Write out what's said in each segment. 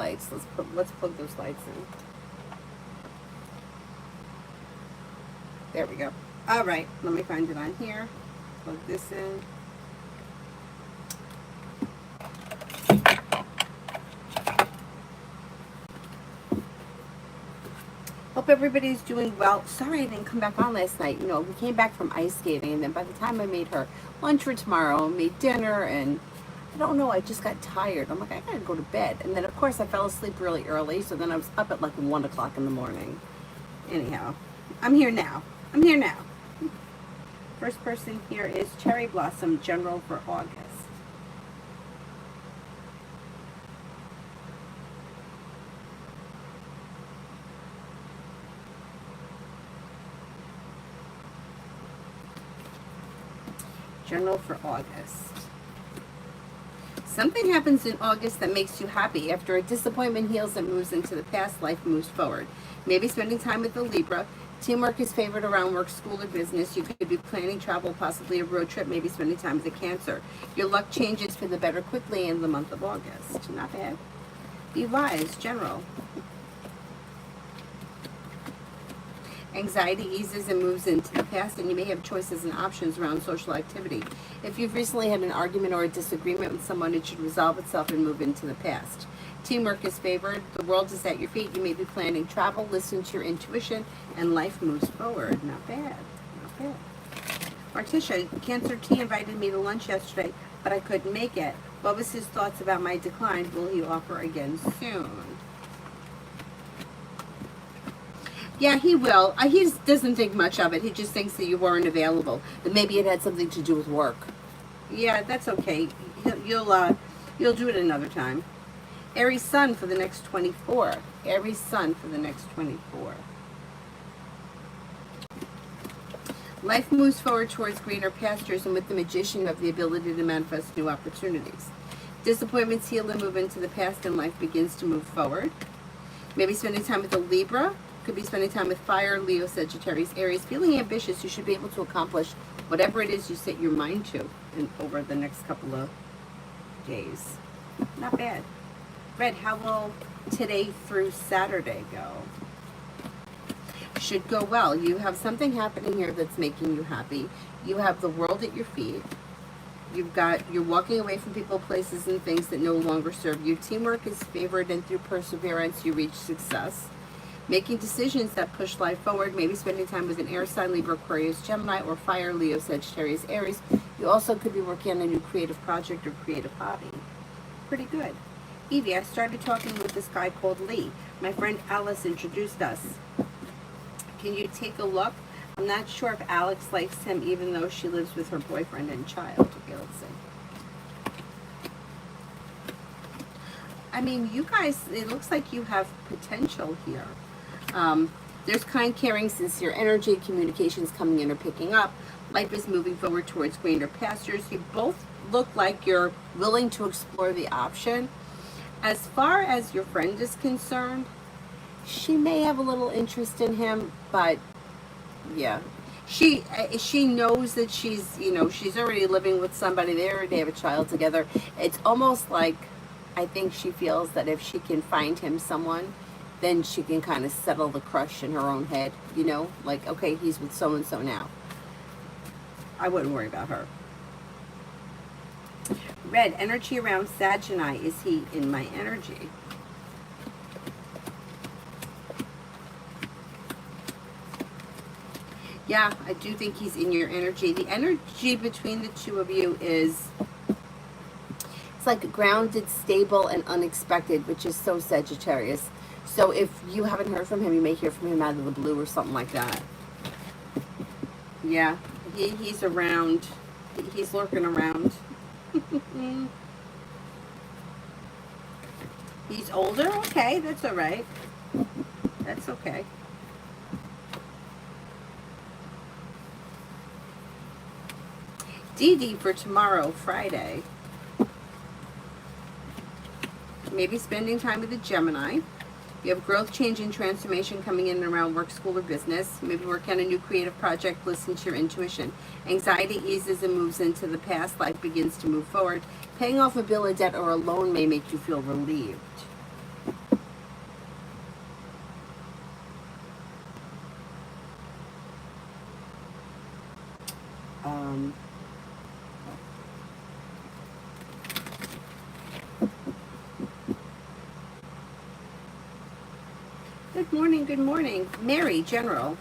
lights. Let's plug those lights in. There we go. All right, let me find it on here. Plug this in. Hope everybody's doing well. Sorry I didn't come back on last night. You know, we came back from ice skating, and then by the time I made her lunch for tomorrow, made dinner, and I don't know, I just got tired. I'm like, I gotta go to bed. And then, of course, I fell asleep really early, so then I was up at like 1 o'clock in the morning. Anyhow, I'm here now. First person here is Cherry Blossom, General for August. General for August. Something happens in August that makes you happy. After a disappointment heals and moves into the past, life moves forward. Maybe spending time with the Libra. Teamwork is favored around work, school, or business. You could be planning travel, possibly a road trip, maybe spending time with the Cancer. Your luck changes for the better quickly in the month of August. Not bad. Be wise, General. Anxiety eases and moves into the past, and you may have choices and options around social activity. If you've recently had an argument or a disagreement with someone, it should resolve itself and move into the past. Teamwork is favored. The world is at your feet. You may be planning travel. Listen to your intuition, and life moves forward. Not bad. Not bad. Martisha, Cancer T invited me to lunch yesterday, but I couldn't make it. What was his thoughts about my decline? Will he offer again soon? Yeah, he will. He doesn't think much of it. He just thinks that you weren't available. That maybe it had something to do with work. Yeah, that's okay. You'll do it another time. Aries Sun for the next 24. Aries Sun for the next 24. Life moves forward towards greener pastures, and with the Magician, you have the ability to manifest new opportunities. Disappointments heal and move into the past, and life begins to move forward. Maybe spending time with a Libra. Could be spending time with Fire, Leo, Sagittarius, Aries. Feeling ambitious, you should be able to accomplish whatever it is you set your mind to over the next couple of days. Not bad. Red, how will today through Saturday go? Should go well. You have something happening here that's making you happy. You have the world at your feet. You're walking away from people, places, and things that no longer serve you. Teamwork is favored, and through perseverance, you reach success. Making decisions that push life forward, maybe spending time with an air sign, Libra, Aquarius, Gemini, or Fire, Leo, Sagittarius, Aries. You also could be working on a new creative project or creative hobby. Pretty good. Evie, I started talking with this guy called Lee. My friend Alice introduced us. Can you take a look? I'm not sure if Alex likes him, even though she lives with her boyfriend and child. Okay, let's see. I mean, you guys, it looks like you have potential here. There's kind, caring, sincere energy. Communications coming in or picking up. Life is moving forward towards greener pastures. You both look like you're willing to explore the option. As far as your friend is concerned, she may have a little interest in him, but yeah, she knows that she's already living with somebody. They already have a child together. It's almost like I think she feels that if she can find him someone, then she can kind of settle the crush in her own head, like, okay, he's with so-and-so now. I wouldn't worry about her. Red, energy around Sagittarius. Is he in my energy? Yeah, I do think he's in your energy. The energy between the two of you is, it's like grounded, stable, and unexpected, which is so Sagittarius. So if you haven't heard from him, you may hear from him out of the blue or something like that. Yeah, he's around. He's lurking around. He's older? Okay, that's all right. That's okay. Dee Dee for tomorrow, Friday. Maybe spending time with a Gemini. You have growth, change, and transformation coming in and around work, school, or business. Maybe working on a new creative project. Listen to your intuition. Anxiety eases and moves into the past. Life begins to move forward. Paying off a bill, a debt, or a loan may make you feel relieved. Good morning, good morning. Mary, General.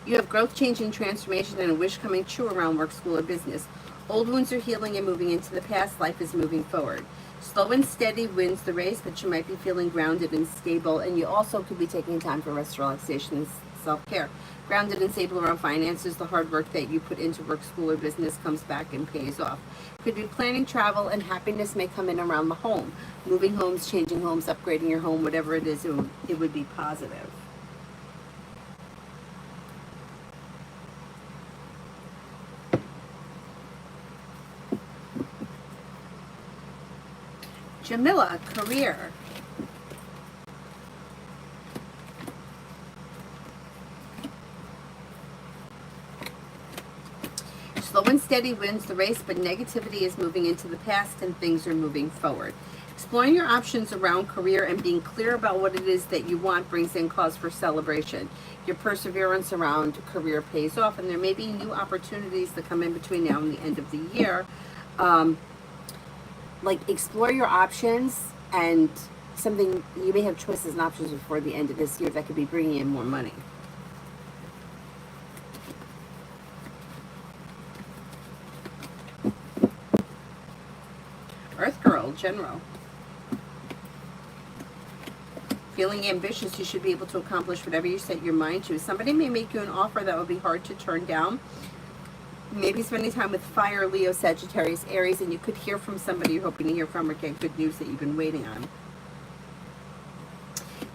You have growth, change, and transformation and a wish coming true around work, school, or business. Old wounds are healing and moving into the past. Life is moving forward. Slow and steady wins the race, but you might be feeling grounded and stable. And you also could be taking time for rest, relaxation, and self-care. Grounded and stable around finances. The hard work that you put into work, school, or business comes back and pays off. Could be planning travel, and happiness may come in around the home. Moving homes, changing homes, upgrading your home, whatever it is, it would be positive. Jamila, career. Slow and steady wins the race, but negativity is moving into the past and things are moving forward. Exploring your options around career and being clear about what it is that you want brings in cause for celebration. Your perseverance around career pays off, and there may be new opportunities that come in between now and the end of the year. Like, explore your options, and something you may have choices and options before the end of this year that could be bringing in more money. Earth Girl, General. Feeling ambitious, you should be able to accomplish whatever you set your mind to. Somebody may make you an offer that would be hard to turn down. Maybe spending time with Fire, Leo, Sagittarius, Aries, and you could hear from somebody you're hoping to hear from or get good news that you've been waiting on.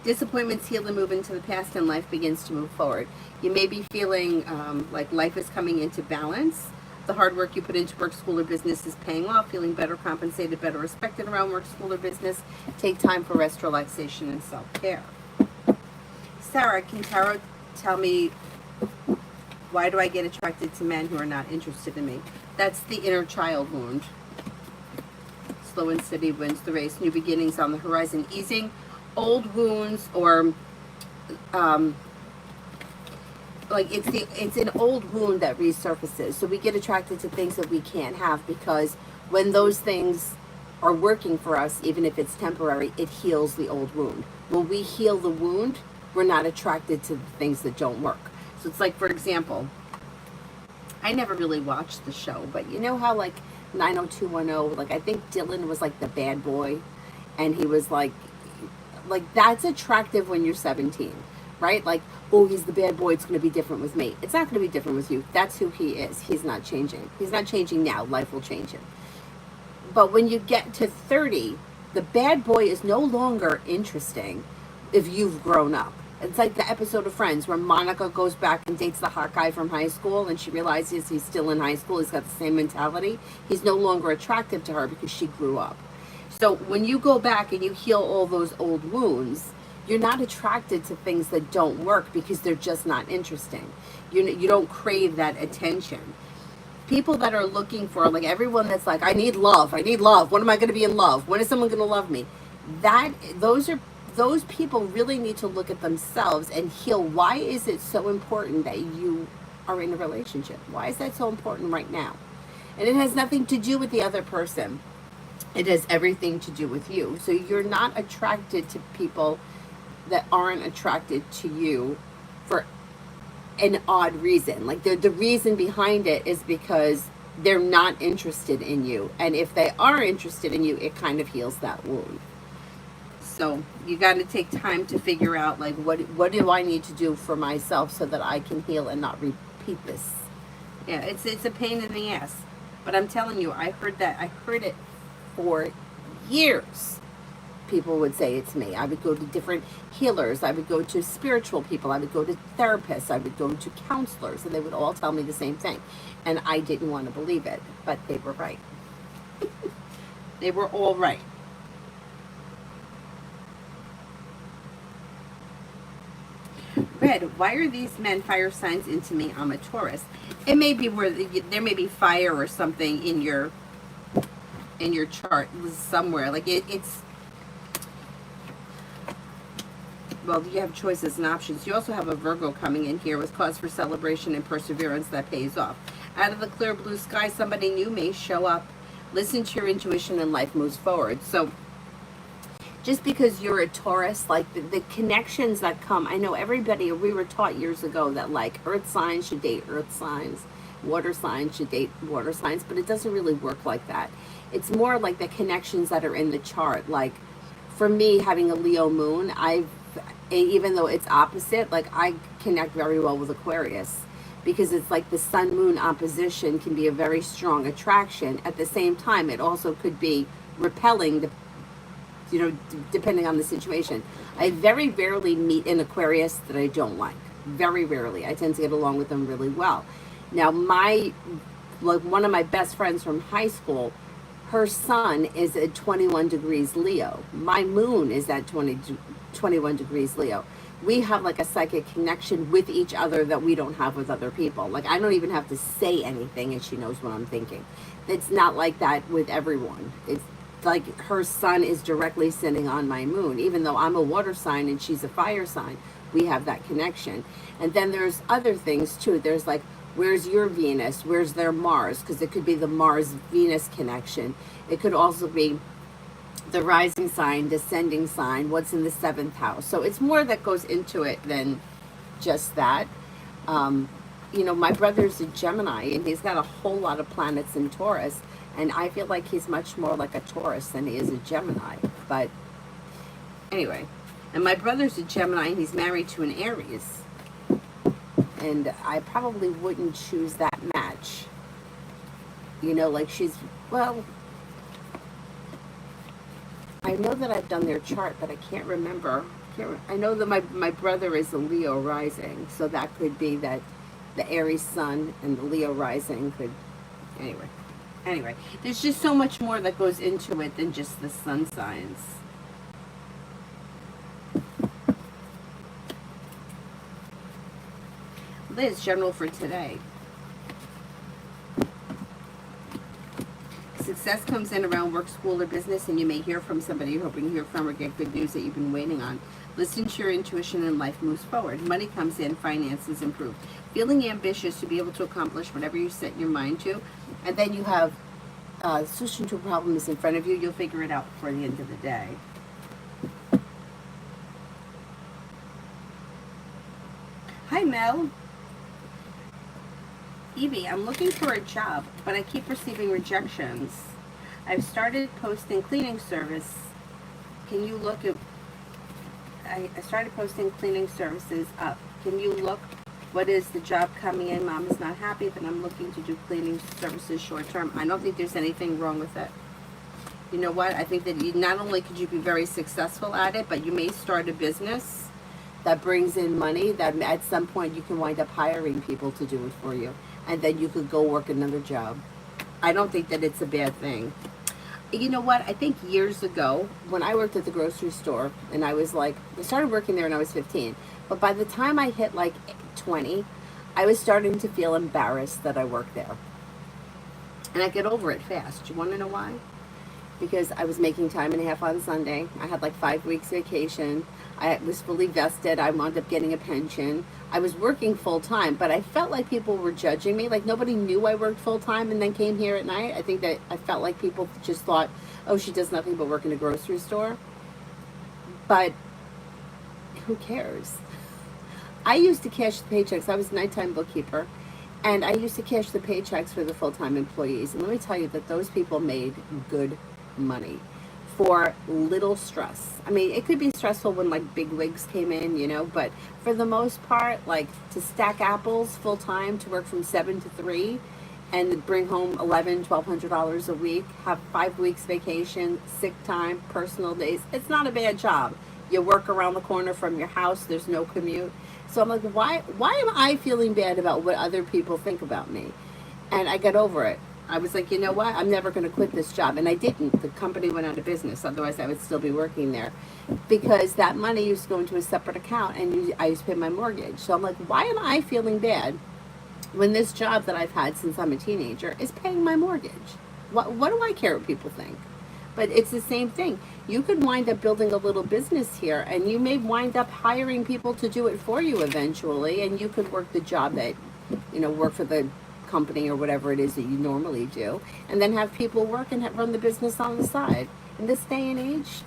Disappointments heal and move into the past, and life begins to move forward. You may be feeling like life is coming into balance. The hard work you put into work, school, or business is paying off. Feeling better compensated, better respected around work, school, or business. Take time for rest, relaxation, and self-care. Sarah, can tarot tell me, why do I get attracted to men who are not interested in me? That's the inner child wound. Slow and steady wins the race. New beginnings on the horizon. Easing old wounds, or like it's an old wound that resurfaces. So we get attracted to things that we can't have, because when those things are working for us, even if it's temporary, it heals the old wound. When we heal the wound, we're not attracted to the things that don't work. So it's like, for example, I never really watched the show, but you know how like 90210, like I think Dylan was like the bad boy, and he was like that's attractive when you're 17, right? Like, oh, he's the bad boy, it's going to be different with me. It's not going to be different with you. That's who he is. He's not changing. He's not changing now. Life will change him. But when you get to 30, the bad boy is no longer interesting if you've grown up. It's like the episode of Friends where Monica goes back and dates the hot guy from high school, and she realizes he's still in high school. He's got the same mentality. He's no longer attractive to her because she grew up. So when you go back and you heal all those old wounds, you're not attracted to things that don't work because they're just not interesting. You don't crave that attention. People that are looking for, like everyone that's like, I need love. When am I going to be in love? When is someone going to love me? Those people really need to look at themselves and heal. Why is it so important that you are in a relationship? Why is that so important right now? And it has nothing to do with the other person. It has everything to do with you. So you're not attracted to people that aren't attracted to you for an odd reason. Like the reason behind it is because they're not interested in you. And if they are interested in you, it kind of heals that wound. So you got to take time to figure out, like, what do I need to do for myself so that I can heal and not repeat this. Yeah, it's a pain in the ass. But I'm telling you, I heard it for years. People would say it's me. I would go to different healers. I would go to spiritual people. I would go to therapists. I would go to counselors, and they would all tell me the same thing. And I didn't want to believe it, but they were right. They were all right. Red, why are these men fire signs into me? I'm a Taurus. It may be where there may be fire or something in your chart somewhere. Like it's well, you have choices and options. You also have a Virgo coming in here with cause for celebration and perseverance that pays off. Out of the clear blue sky, somebody new may show up. Listen to your intuition and life moves forward. So just because you're a Taurus, like the connections that come, I know everybody, we were taught years ago that like earth signs should date earth signs, water signs should date water signs, but it doesn't really work like that. It's more like the connections that are in the chart. Like for me, having a Leo moon, even though it's opposite, like I connect very well with Aquarius because it's like the sun moon opposition can be a very strong attraction. At the same time, it also could be repelling, depending on the situation. I very rarely meet an Aquarius that I don't like. Very rarely. I tend to get along with them really well. Now, one of my best friends from high school, her sun is at 21 degrees Leo. My moon is at 21 degrees Leo. We have like a psychic connection with each other that we don't have with other people. Like I don't even have to say anything and she knows what I'm thinking. It's not like that with everyone. It's like her sun is directly sitting on my moon. Even though I'm a water sign and she's a fire sign, we have that connection. And then there's other things too. There's like, where's your Venus? Where's their Mars? Because it could be the Mars-Venus connection. It could also be the rising sign, descending sign, what's in the 7th house. So it's more that goes into it than just that. My brother's a Gemini, and he's got a whole lot of planets in Taurus, and I feel like he's much more like a Taurus than he is a Gemini. But anyway, and my brother's a Gemini, and he's married to an Aries. And I probably wouldn't choose that match. Like I know that I've done their chart, but I can't remember. I know that my brother is a Leo rising, so that could be that the Aries sun and the Leo rising could, anyway, there's just so much more that goes into it than just the sun signs. Liz, general for today. Success comes in around work, school, or business, and you may hear from somebody you're hoping to hear from or get good news that you've been waiting on. Listen to your intuition and life moves forward. Money comes in, finances improve. Feeling ambitious to be able to accomplish whatever you set your mind to. And then you have the solution to a problem is in front of you. You'll figure it out before the end of the day. Hi, Mel. Evie, I'm looking for a job, but I keep receiving rejections. I've started posting cleaning service. Can you look at... I started posting cleaning services up. Can you look? What is the job coming in? Mom is not happy that I'm looking to do cleaning services short term. I don't think there's anything wrong with it. You know what? I think that not only could you be very successful at it, but you may start a business that brings in money that at some point you can wind up hiring people to do it for you. And then you could go work another job. I don't think that it's a bad thing. You know what? I think years ago, when I worked at the grocery store, and I started working there when I was 15. But by the time I hit like 20, I was starting to feel embarrassed that I worked there. And I get over it fast. Do you want to know why? Because I was making time and a half on Sunday. I had like 5 weeks vacation. I was fully vested. I wound up getting a pension. I was working full time, but I felt like people were judging me. Like nobody knew I worked full time and then came here at night. I think that I felt like people just thought, oh, she does nothing but work in a grocery store. But who cares? I used to cash the paychecks. I was a nighttime bookkeeper, and I used to cash the paychecks for the full-time employees. And let me tell you that those people made good money for little stress. I mean, it could be stressful when like big wigs came in, but for the most part, like to stack apples full time, to work from 7 to 3 and bring home $1,100-$1,200 a week, have 5 weeks vacation, sick time, personal days. It's not a bad job. You work around the corner from your house. There's no commute. So I'm like, why am I feeling bad about what other people think about me? And I got over it. I was like, you know what? I'm never going to quit this job. And I didn't. The company went out of business. Otherwise, I would still be working there. Because that money used to go into a separate account, and I used to pay my mortgage. So I'm like, why am I feeling bad when this job that I've had since I'm a teenager is paying my mortgage? What do I care what people think? But it's the same thing. You could wind up building a little business here, and you may wind up hiring people to do it for you eventually, and you could work the job that, work for the company or whatever it is that you normally do, and then have people work and run the business on the side. In this day and age,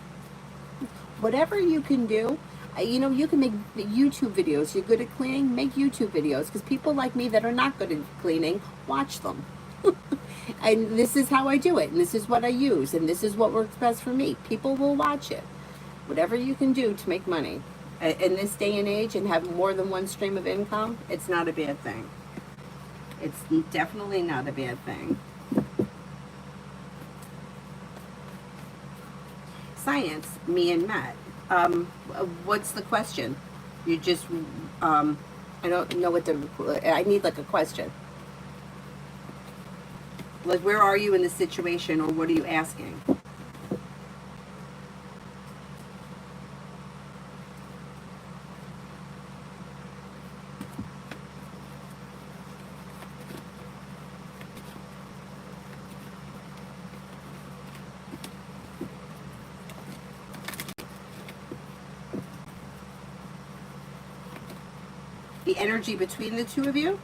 whatever you can do, you can make YouTube videos. You're good at cleaning, make YouTube videos, because people like me that are not good at cleaning, watch them. And this is how I do it, and this is what I use, and this is what works best for me. People will watch it. Whatever you can do to make money in this day and age and have more than one stream of income, it's not a bad thing. It's definitely not a bad thing. Science, me and Matt. What's the question? You just, I don't know I need like a question. Like, where are you in the situation, or what are you asking? The energy between the two of you?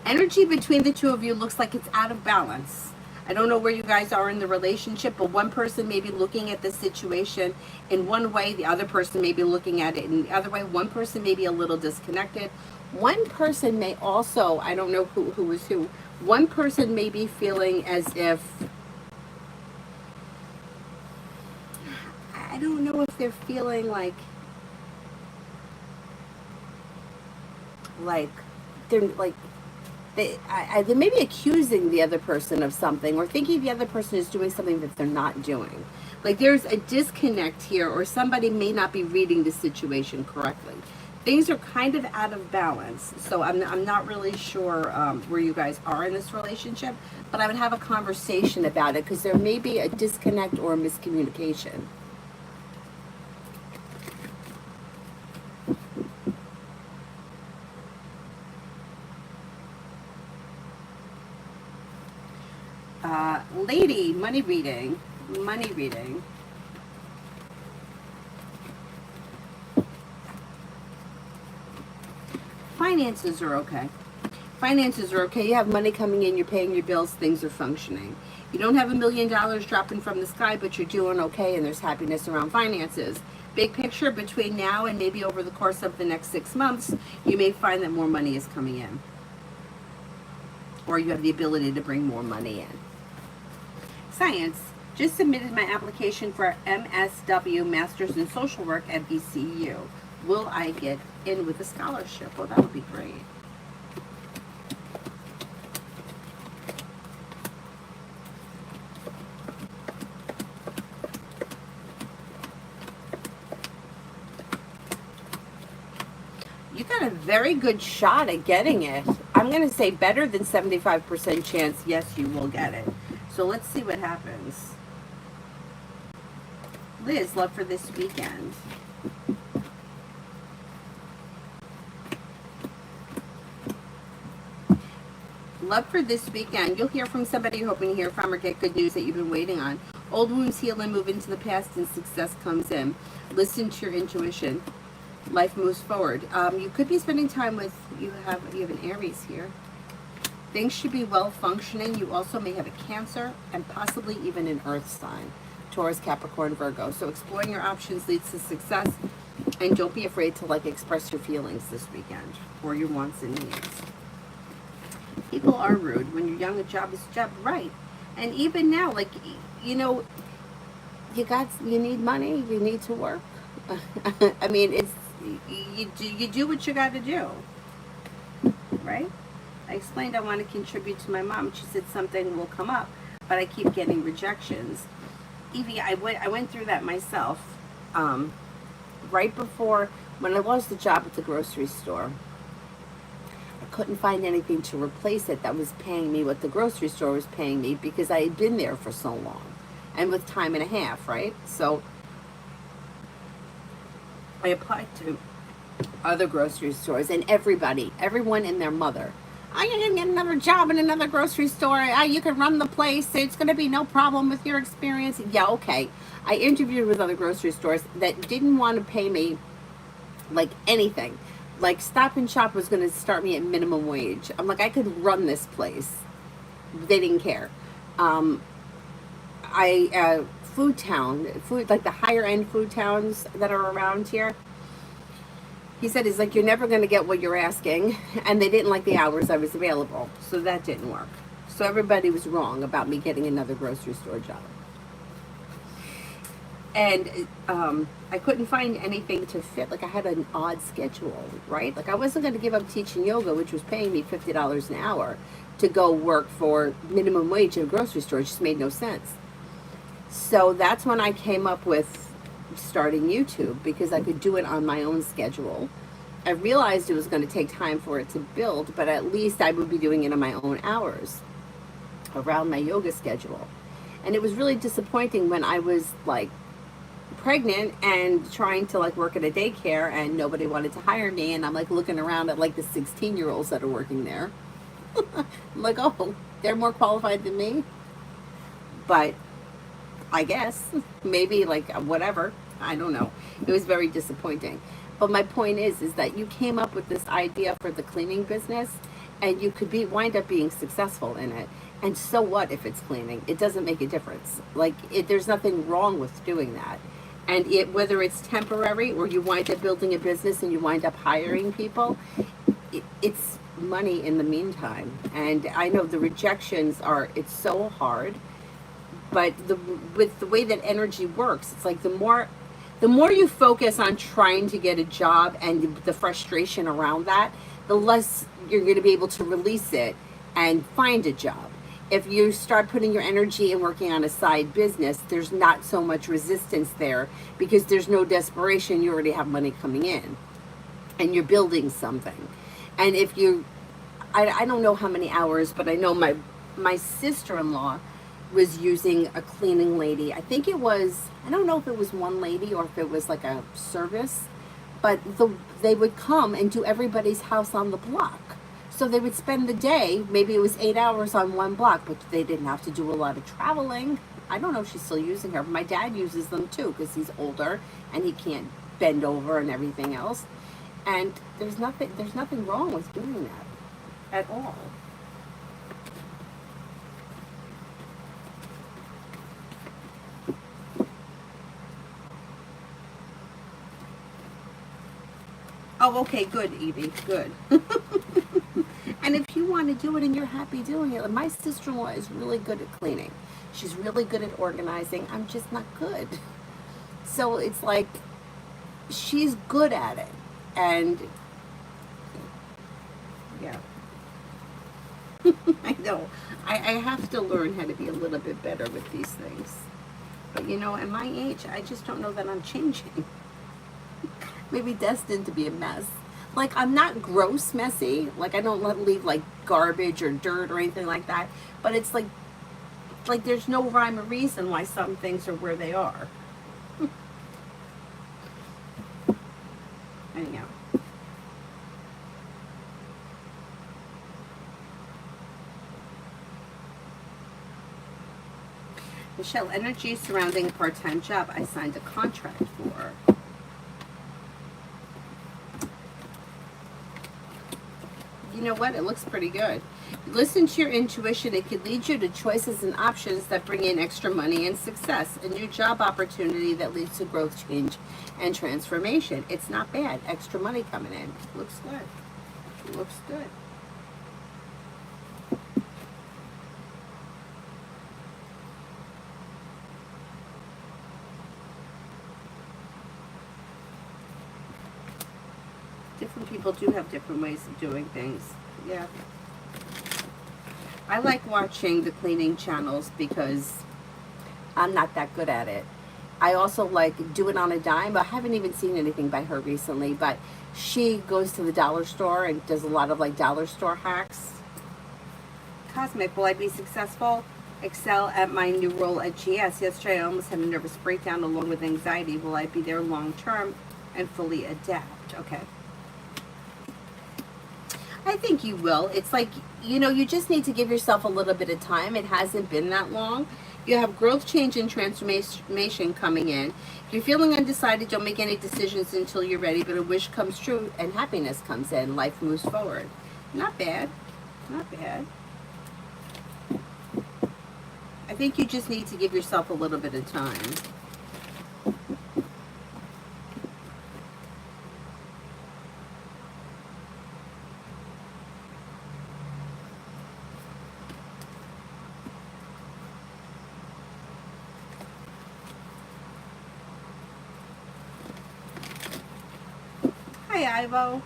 Energy between the two of you looks like it's out of balance. I don't know where you guys are in the relationship, but one person may be looking at the situation in one way, the other person may be looking at it in the other way. One person may be a little disconnected. One person may also, I don't know who is who, one person may be feeling as if, I don't know if they're feeling like they're like, they may be accusing the other person of something, or thinking the other person is doing something that they're not doing. Like, there's a disconnect here, or somebody may not be reading the situation correctly. Things are kind of out of balance. So I'm not really sure where you guys are in this relationship, but I would have a conversation about it, because there may be a disconnect or a miscommunication. Lady, money reading. Finances are okay. You have money coming in, you're paying your bills, things are functioning. You don't have $1 million dropping from the sky, but you're doing okay, and there's happiness around finances. Big picture, between now and maybe over the course of the next 6 months, you may find that more money is coming in, or you have the ability to bring more money in. Science, just submitted my application for MSW, Masters in Social Work at VCU. Will I get in with a scholarship? Well, that would be great. You got a very good shot at getting it. I'm going to say better than 75% chance, yes, you will get it. So let's see what happens. Liz, love for this weekend. Love for this weekend. You'll hear from somebody you're hoping to hear from, or get good news that you've been waiting on. Old wounds heal and move into the past, and success comes in. Listen to your intuition. Life moves forward. You could be spending time with, you have an Aries here. Things should be well functioning. You also may have a Cancer and possibly even an Earth sign. Taurus, Capricorn, Virgo. So exploring your options leads to success. And don't be afraid to express your feelings this weekend, or your wants and needs. People are rude. When you're young, a job is a job, right? And even now, you need money. You need to work. I mean, you do what you got to do, right? I explained I want to contribute to my mom. She said something will come up, but I keep getting rejections. Evie, I went through that myself. Right before, when I lost the job at the grocery store, I couldn't find anything to replace it that was paying me what the grocery store was paying me, because I had been there for so long, and with time and a half, right? So I applied to other grocery stores, and everyone and their mother Oh, you're going to get another job in another grocery store. You can run the place. It's going to be no problem with your experience. Yeah, okay. I interviewed with other grocery stores that didn't want to pay me like anything. Like Stop and Shop was going to start me at minimum wage. I'm like, I could run this place. They didn't care. Um, Food Town, food like the higher end food towns that are around here. He said, "He's like, you're never going to get what you're asking," and they didn't like the hours I was available, so that didn't work. So everybody was wrong about me getting another grocery store job. And I couldn't find anything to fit. Like I had an odd schedule, right? Like I wasn't going to give up teaching yoga, which was paying me $50 an hour, to go work for minimum wage in a grocery store. It just made no sense. So that's when I came up with starting YouTube, because I could do it on my own schedule. I realized it was going to take time for it to build, but at least I would be doing it on my own hours around my yoga schedule. And it was really disappointing when I was like pregnant and trying to like work at a daycare and nobody wanted to hire me, and I'm like looking around at like the 16-year-olds that are working there. I'm like, oh, they're more qualified than me. But I guess maybe like whatever, I don't know. It was very disappointing. But my point is that you came up with this idea for the cleaning business, and you could wind up being successful in it. And so what if it's cleaning? It doesn't make a difference. Like there's nothing wrong with doing that. And whether it's temporary or you wind up building a business and you wind up hiring people, it's money in the meantime. And I know the rejections it's so hard. But with the way that energy works, it's like the more you focus on trying to get a job and the frustration around that, the less you're going to be able to release it and find a job. If you start putting your energy and working on a side business, there's not so much resistance there because there's no desperation. You already have money coming in and you're building something. And if I don't know how many hours, but I know my sister-in-law was using a cleaning lady. I think it was, I don't know if it was one lady or if it was like a service, but they would come and do everybody's house on the block. So they would spend the day, maybe it was 8 hours on one block, but they didn't have to do a lot of traveling. I don't know if she's still using her. My dad uses them too because he's older and he can't bend over and everything else. And there's nothing wrong with doing that at all. Oh, okay, good, Evie, good. And if you want to do it and you're happy doing it, my sister-in-law is really good at cleaning. She's really good at organizing. I'm just not good. So it's like she's good at it. And yeah. I know. I have to learn how to be a little bit better with these things. But you know, at my age, I just don't know that I'm changing. Maybe destined to be a mess. Like, I'm not gross messy. Like, I don't leave like garbage or dirt or anything like that. But it's like there's no rhyme or reason why some things are where they are. Anyhow. Michelle, energy surrounding a part-time job I signed a contract for. You know what? It looks pretty good. Listen to your intuition. It could lead you to choices and options that bring in extra money and success. A new job opportunity that leads to growth, change, and transformation. It's not bad. Extra money coming in. Looks good. Looks good. Different people do have different ways of doing things. Yeah. I like watching the cleaning channels because I'm not that good at it. I also like Do It on a Dime. I haven't even seen anything by her recently, but she goes to the dollar store and does a lot of like dollar store hacks. Cosmic, will I be successful? Excel at my new role at GS. Yesterday I almost had a nervous breakdown along with anxiety. Will I be there long term and fully adapt? Okay. I think you will. It's like, you just need to give yourself a little bit of time. It hasn't been that long. You have growth, change, and transformation coming in. If you're feeling undecided, don't make any decisions until you're ready, but a wish comes true and happiness comes in. Life moves forward. Not bad. Not bad. I think you just need to give yourself a little bit of time. Hi, Ivo.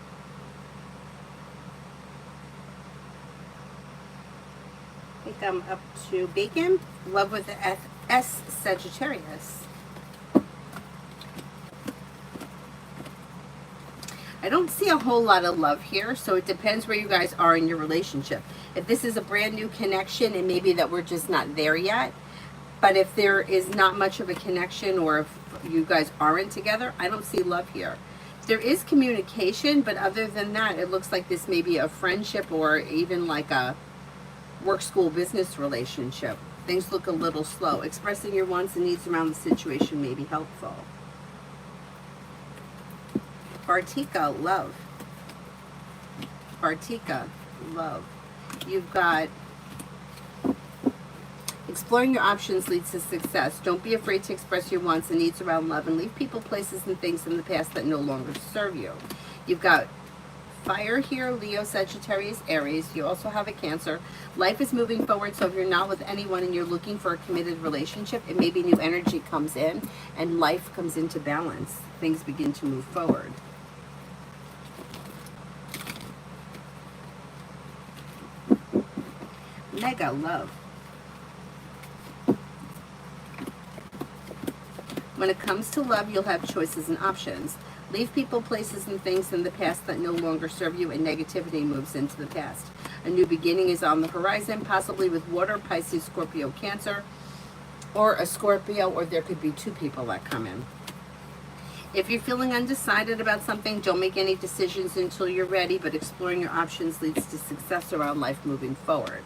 I think I'm up to Bacon. Love with the S Sagittarius. I don't see a whole lot of love here, so it depends where you guys are in your relationship. If this is a brand new connection, and maybe that we're just not there yet, but if there is not much of a connection, or if you guys aren't together, I don't see love here. There is communication, but other than that, it looks like this may be a friendship or even like a work, school, business relationship. Things look a little slow. Expressing your wants and needs around the situation may be helpful. Bartika, love. Bartika, love. You've got exploring your options leads to success. Don't be afraid to express your wants and needs around love, and leave people, places, and things in the past that no longer serve you. You've got fire here, Leo, Sagittarius, Aries. You also have a Cancer. Life is moving forward, so if you're not with anyone and you're looking for a committed relationship, it may be new energy comes in and life comes into balance. Things begin to move forward. Mega, love. When it comes to love, you'll have choices and options. Leave people, places, and things in the past that no longer serve you, and negativity moves into the past. A new beginning is on the horizon, possibly with water, Pisces, Scorpio, Cancer, or a Scorpio, or there could be two people that come in. If you're feeling undecided about something, don't make any decisions until you're ready, but exploring your options leads to success around life moving forward.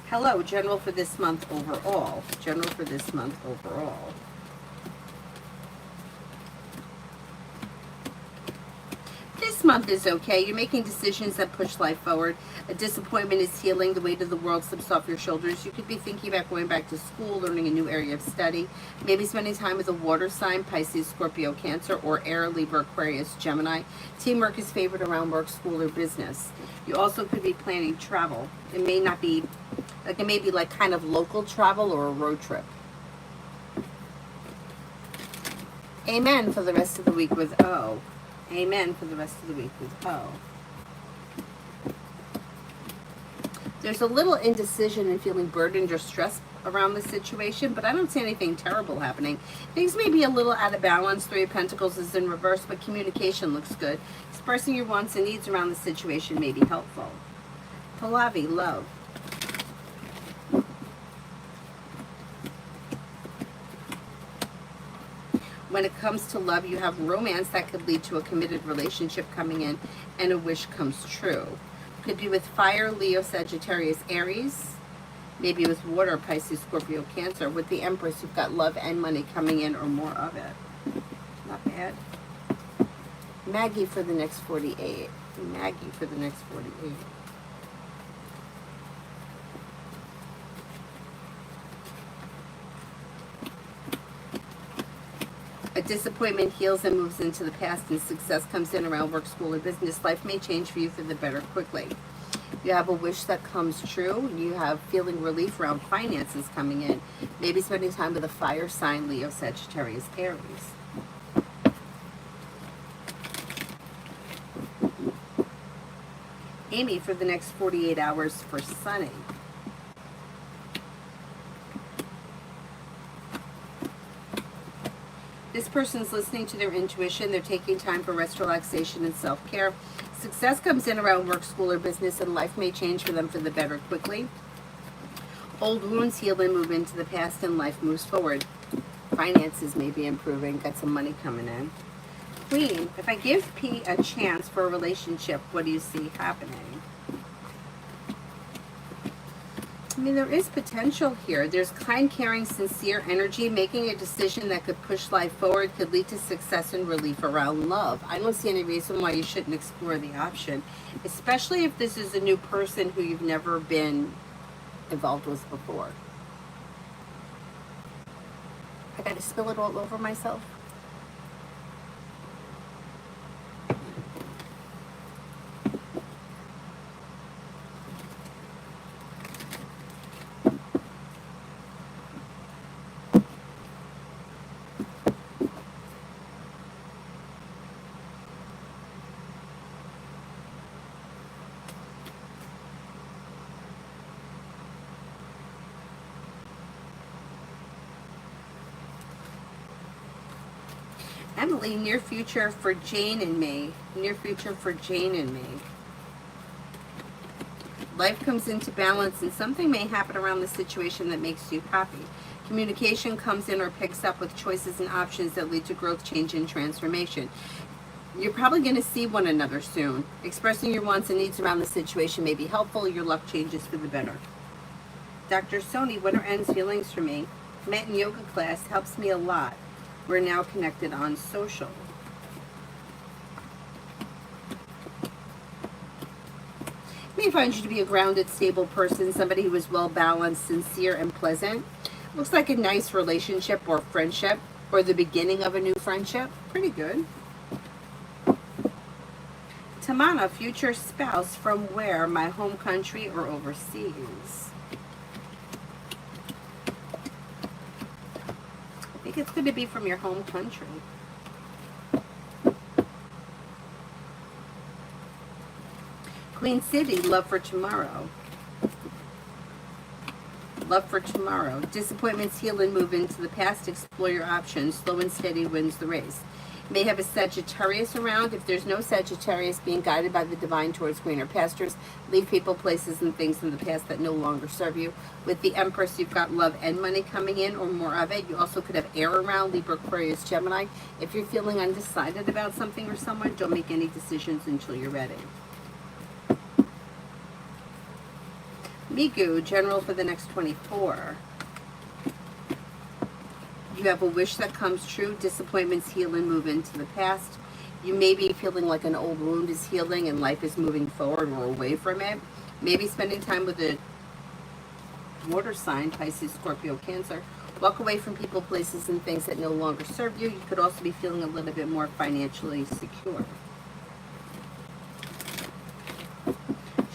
Hello, general for this month overall. General for this month overall. This month is okay. You're making decisions that push life forward. A disappointment is healing. The weight of the world slips off your shoulders. You could be thinking about going back to school, learning a new area of study, maybe spending time with a water sign, Pisces, Scorpio, Cancer, or Air, Libra, Aquarius, Gemini. Teamwork is favored around work, school, or business. You also could be planning travel. It may not be, like, it may be like kind of local travel or a road trip. Amen for the rest of the week with O. Amen for the rest of the week with O. There's a little indecision and feeling burdened or stressed around the situation, but I don't see anything terrible happening. Things may be a little out of balance. Three of Pentacles is in reverse, but communication looks good. Expressing your wants and needs around the situation may be helpful. Pallavi, love. When it comes to love, you have romance that could lead to a committed relationship coming in, and a wish comes true. Could be with fire, Leo, Sagittarius, Aries. Maybe with water, Pisces, Scorpio, Cancer. With the Empress, you've got love and money coming in, or more of it. Not bad. Maggie for the next 48. Maggie for the next 48. A disappointment heals and moves into the past, and success comes in around work, school, or business. Life may change for you for the better quickly. You have a wish that comes true. You have feeling relief around finances coming in. Maybe spending time with a fire sign, Leo, Sagittarius, Aries. Amy for the next 48 hours for Sunny. This person's listening to their intuition. They're taking time for rest, relaxation, and self-care. Success comes in around work, school, or business, and life may change for them for the better quickly. Old wounds heal and move into the past, and life moves forward. Finances may be improving. Got some money coming in. Queen, if I give P a chance for a relationship, what do you see happening? I mean, there is potential here. There's kind, caring, sincere energy. Making a decision that could push life forward could lead to success and relief around love. I don't see any reason why you shouldn't explore the option, especially if this is a new person who you've never been involved with before. I gotta spill it all over myself. Emily, near future for Jane and me. Near future for Jane and me. Life comes into balance and something may happen around the situation that makes you happy. Communication comes in or picks up with choices and options that lead to growth, change, and transformation. You're probably going to see one another soon. Expressing your wants and needs around the situation may be helpful. Your luck changes for the better. Dr. Sony, what are N's feelings for me? Met in yoga class, helps me a lot. We're now connected on social. May find you to be a grounded, stable person, somebody who is well balanced, sincere, and pleasant. Looks like a nice relationship or friendship, or the beginning of a new friendship. Pretty good. Tamana, future spouse, from where? My home country or overseas? I think it's going to be from your home country. Queen City, love for tomorrow. Love for tomorrow. Disappointments heal and move into the past. Explore your options. Slow and steady wins the race. May have a Sagittarius around. If there's no Sagittarius, being guided by the divine towards greener pastures. Leave people, places, and things in the past that no longer serve you. With the Empress, you've got love and money coming in, or more of it. You also could have air around, Libra, Aquarius, Gemini. If you're feeling undecided about something or someone, don't make any decisions until you're ready. Migu, general for the next 24. You have a wish that comes true. Disappointments heal and move into the past. You may be feeling like an old wound is healing and life is moving forward or away from it. Maybe spending time with a water sign, Pisces, Scorpio, Cancer. Walk away from people, places, and things that no longer serve you. You could also be feeling a little bit more financially secure.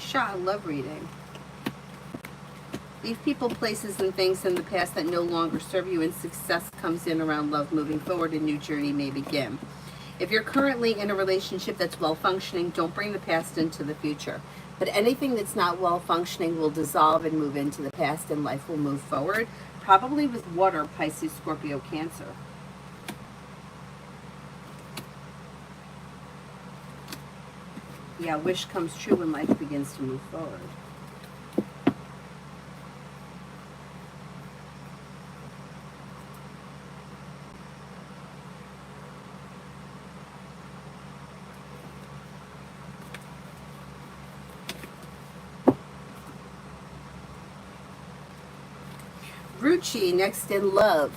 Shah, love reading. Leave people, places, and things in the past that no longer serve you, and success comes in around love moving forward. A new journey may begin. If you're currently in a relationship that's well functioning, don't bring the past into the future. But anything that's not well functioning will dissolve and move into the past, and life will move forward, probably with water, Pisces, Scorpio, Cancer. Yeah, wish comes true when life begins to move forward. Ruchi, next in love.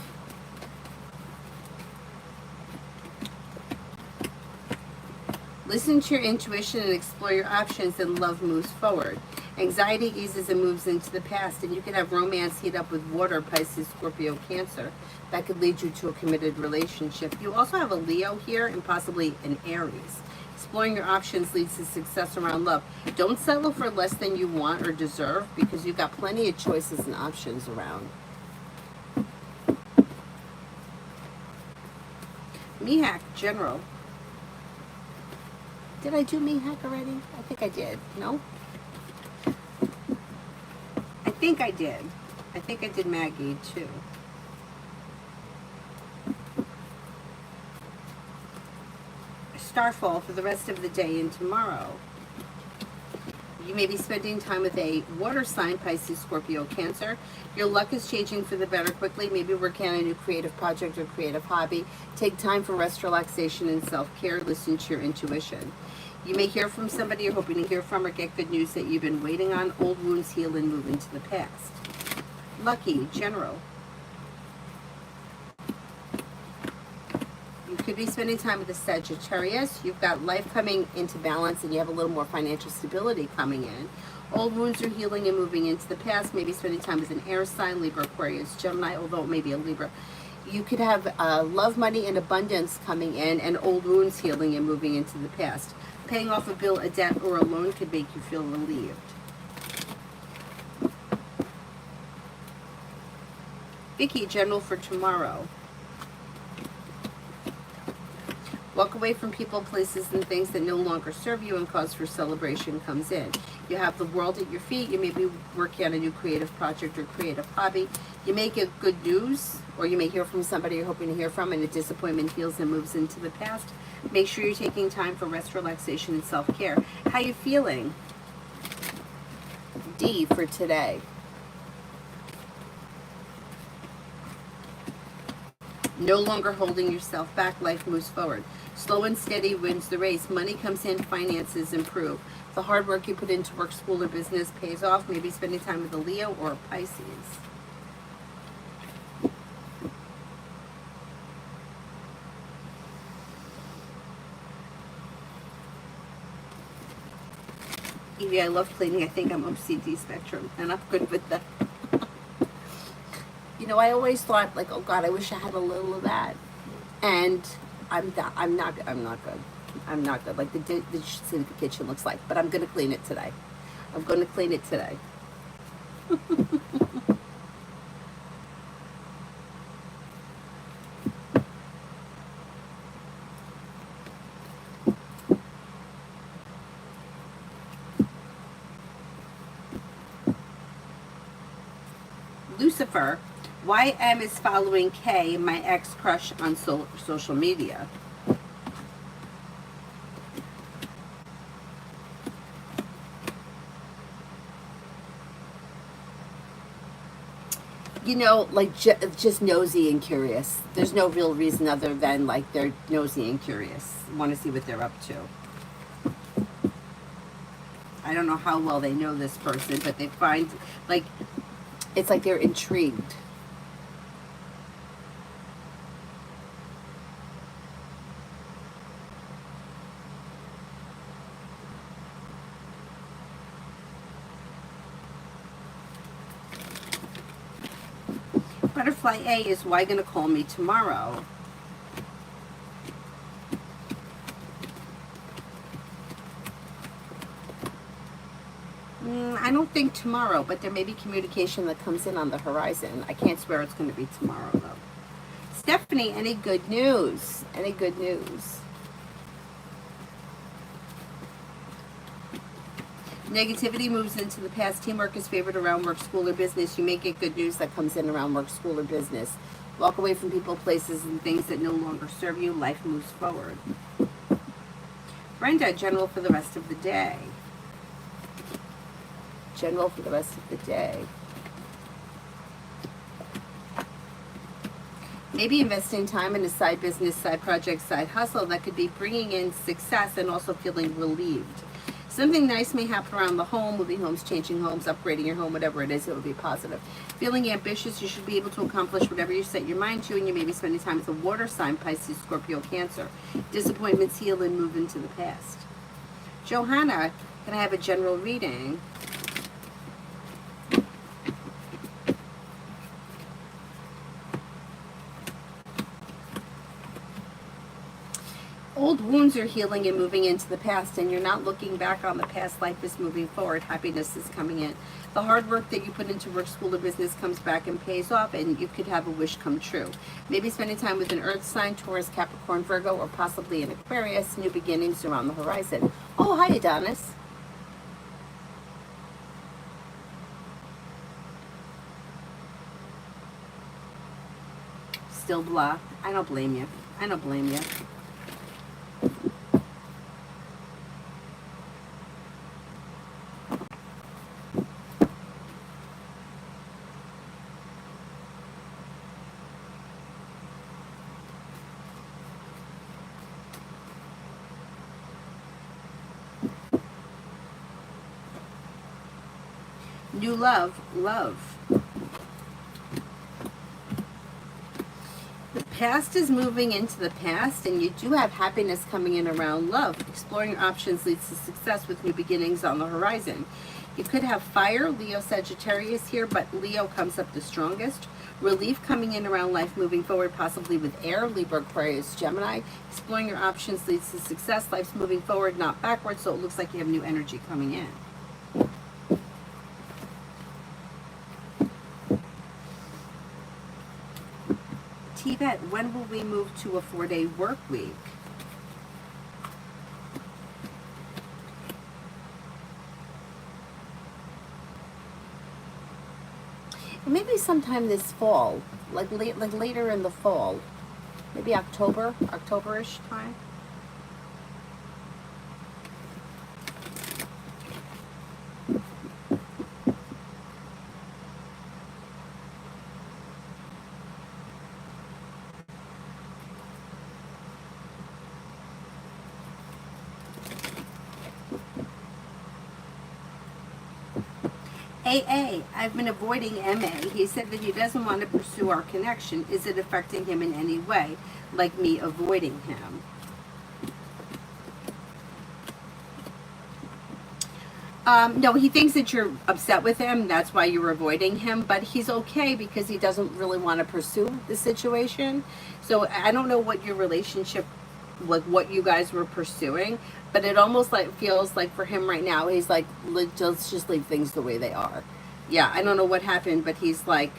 Listen to your intuition and explore your options, and love moves forward. Anxiety eases and moves into the past, and you can have romance heat up with water, Pisces, Scorpio, Cancer. That could lead you to a committed relationship. You also have a Leo here and possibly an Aries. Exploring your options leads to success around love. Don't settle for less than you want or deserve, because you've got plenty of choices and options around. Mihak, general. Did I do Mihak already? I think I did. No? I think I did. I think I did Maggie too. Starfall for the rest of the day and tomorrow. You You may be spending time with a water sign, Pisces, Scorpio, Cancer. Your luck is changing for the better quickly. Maybe working on a new creative project or creative hobby. Take time for rest, relaxation, and self-care. Listen to your intuition. You may hear from somebody you're hoping to hear from or get good news that you've been waiting on. Old wounds heal and move into the past. Lucky, general. You could be spending time with a Sagittarius. You've got life coming into balance and you have a little more financial stability coming in. Old wounds are healing and moving into the past. Maybe spending time with an air sign, Libra, Aquarius, Gemini, although it may be a Libra. You could have love, money, and abundance coming in, and old wounds healing and moving into the past. Paying off a bill, a debt, or a loan could make you feel relieved. Vicky, general for tomorrow. Walk away from people, places, and things that no longer serve you, and cause for celebration comes in. You have the world at your feet. You may be working on a new creative project or creative hobby. You may get good news, or you may hear from somebody you're hoping to hear from, and a disappointment heals and moves into the past. Make sure you're taking time for rest, relaxation, and self-care. How you feeling? D for today. No longer holding yourself back, life moves forward. Slow and steady wins the race. Money comes in, finances improve. The hard work you put into work, school, or business pays off. Maybe spending time with a Leo or a Pisces. Evie, I love cleaning. I think I'm OCD spectrum, and I'm good with that. You know, I always thought, like, oh God, I wish I had a little of that. And I'm not good. I'm not good. Like the dishes in the kitchen looks like, but I'm gonna clean it today. I'm gonna clean it today. Lucifer, YM is following K, my ex-crush, on social media. You know, like just nosy and curious. There's no real reason other than like they're nosy and curious. Want to see what they're up to. I don't know how well they know this person, but they find, like, it's like they're intrigued. Butterfly A is why gonna call me tomorrow? I don't think tomorrow, but there may be communication that comes in on the horizon. I can't swear it's going to be tomorrow, though. Stephanie, any good news? Any good news? Negativity moves into the past. Teamwork is favored around work, school, or business. You may get good news that comes in around work, school, or business. Walk away from people, places, and things that no longer serve you. Life moves forward. Brenda, general for the rest of the day. General for the rest of the day. Maybe investing time in a side business, side project, side hustle that could be bringing in success and also feeling relieved. Something nice may happen around the home, moving homes, changing homes, upgrading your home, whatever it is, it will be positive. Feeling ambitious, you should be able to accomplish whatever you set your mind to, and you may be spending time with a water sign, Pisces, Scorpio, Cancer. Disappointments heal and move into the past. Johanna, can I have a general reading? Old wounds are healing and moving into the past, and you're not looking back on the past. Life is moving forward. Happiness is coming in. The hard work that you put into work, school, or business comes back and pays off, and you could have a wish come true. Maybe spending time with an earth sign, Taurus, Capricorn, Virgo, or possibly an Aquarius. New beginnings are on the horizon. Oh, hi, Adonis. Still blah. I don't blame you. I don't blame you. New love, love. The past is moving into the past, and you do have happiness coming in around love. Exploring your options leads to success with new beginnings on the horizon. You could have fire, Leo, Sagittarius here, but Leo comes up the strongest. Relief coming in around life moving forward, possibly with air, Libra, Aquarius, Gemini. Exploring your options leads to success. Life's moving forward, not backwards, so it looks like you have new energy coming in. Tibet, when will we move to a 4-day work week? Maybe sometime this fall, like later in the fall, maybe October-ish time. AA, I've been avoiding MA. He said that he doesn't want to pursue our connection. Is it affecting him in any way, like me avoiding him? No, he thinks that you're upset with him. That's why you're avoiding him. But he's okay because he doesn't really want to pursue the situation. So I don't know what your relationship, like what you guys were pursuing. But it almost like feels like for him right now, he's like, let's just leave things the way they are. Yeah, I don't know what happened, but he's like,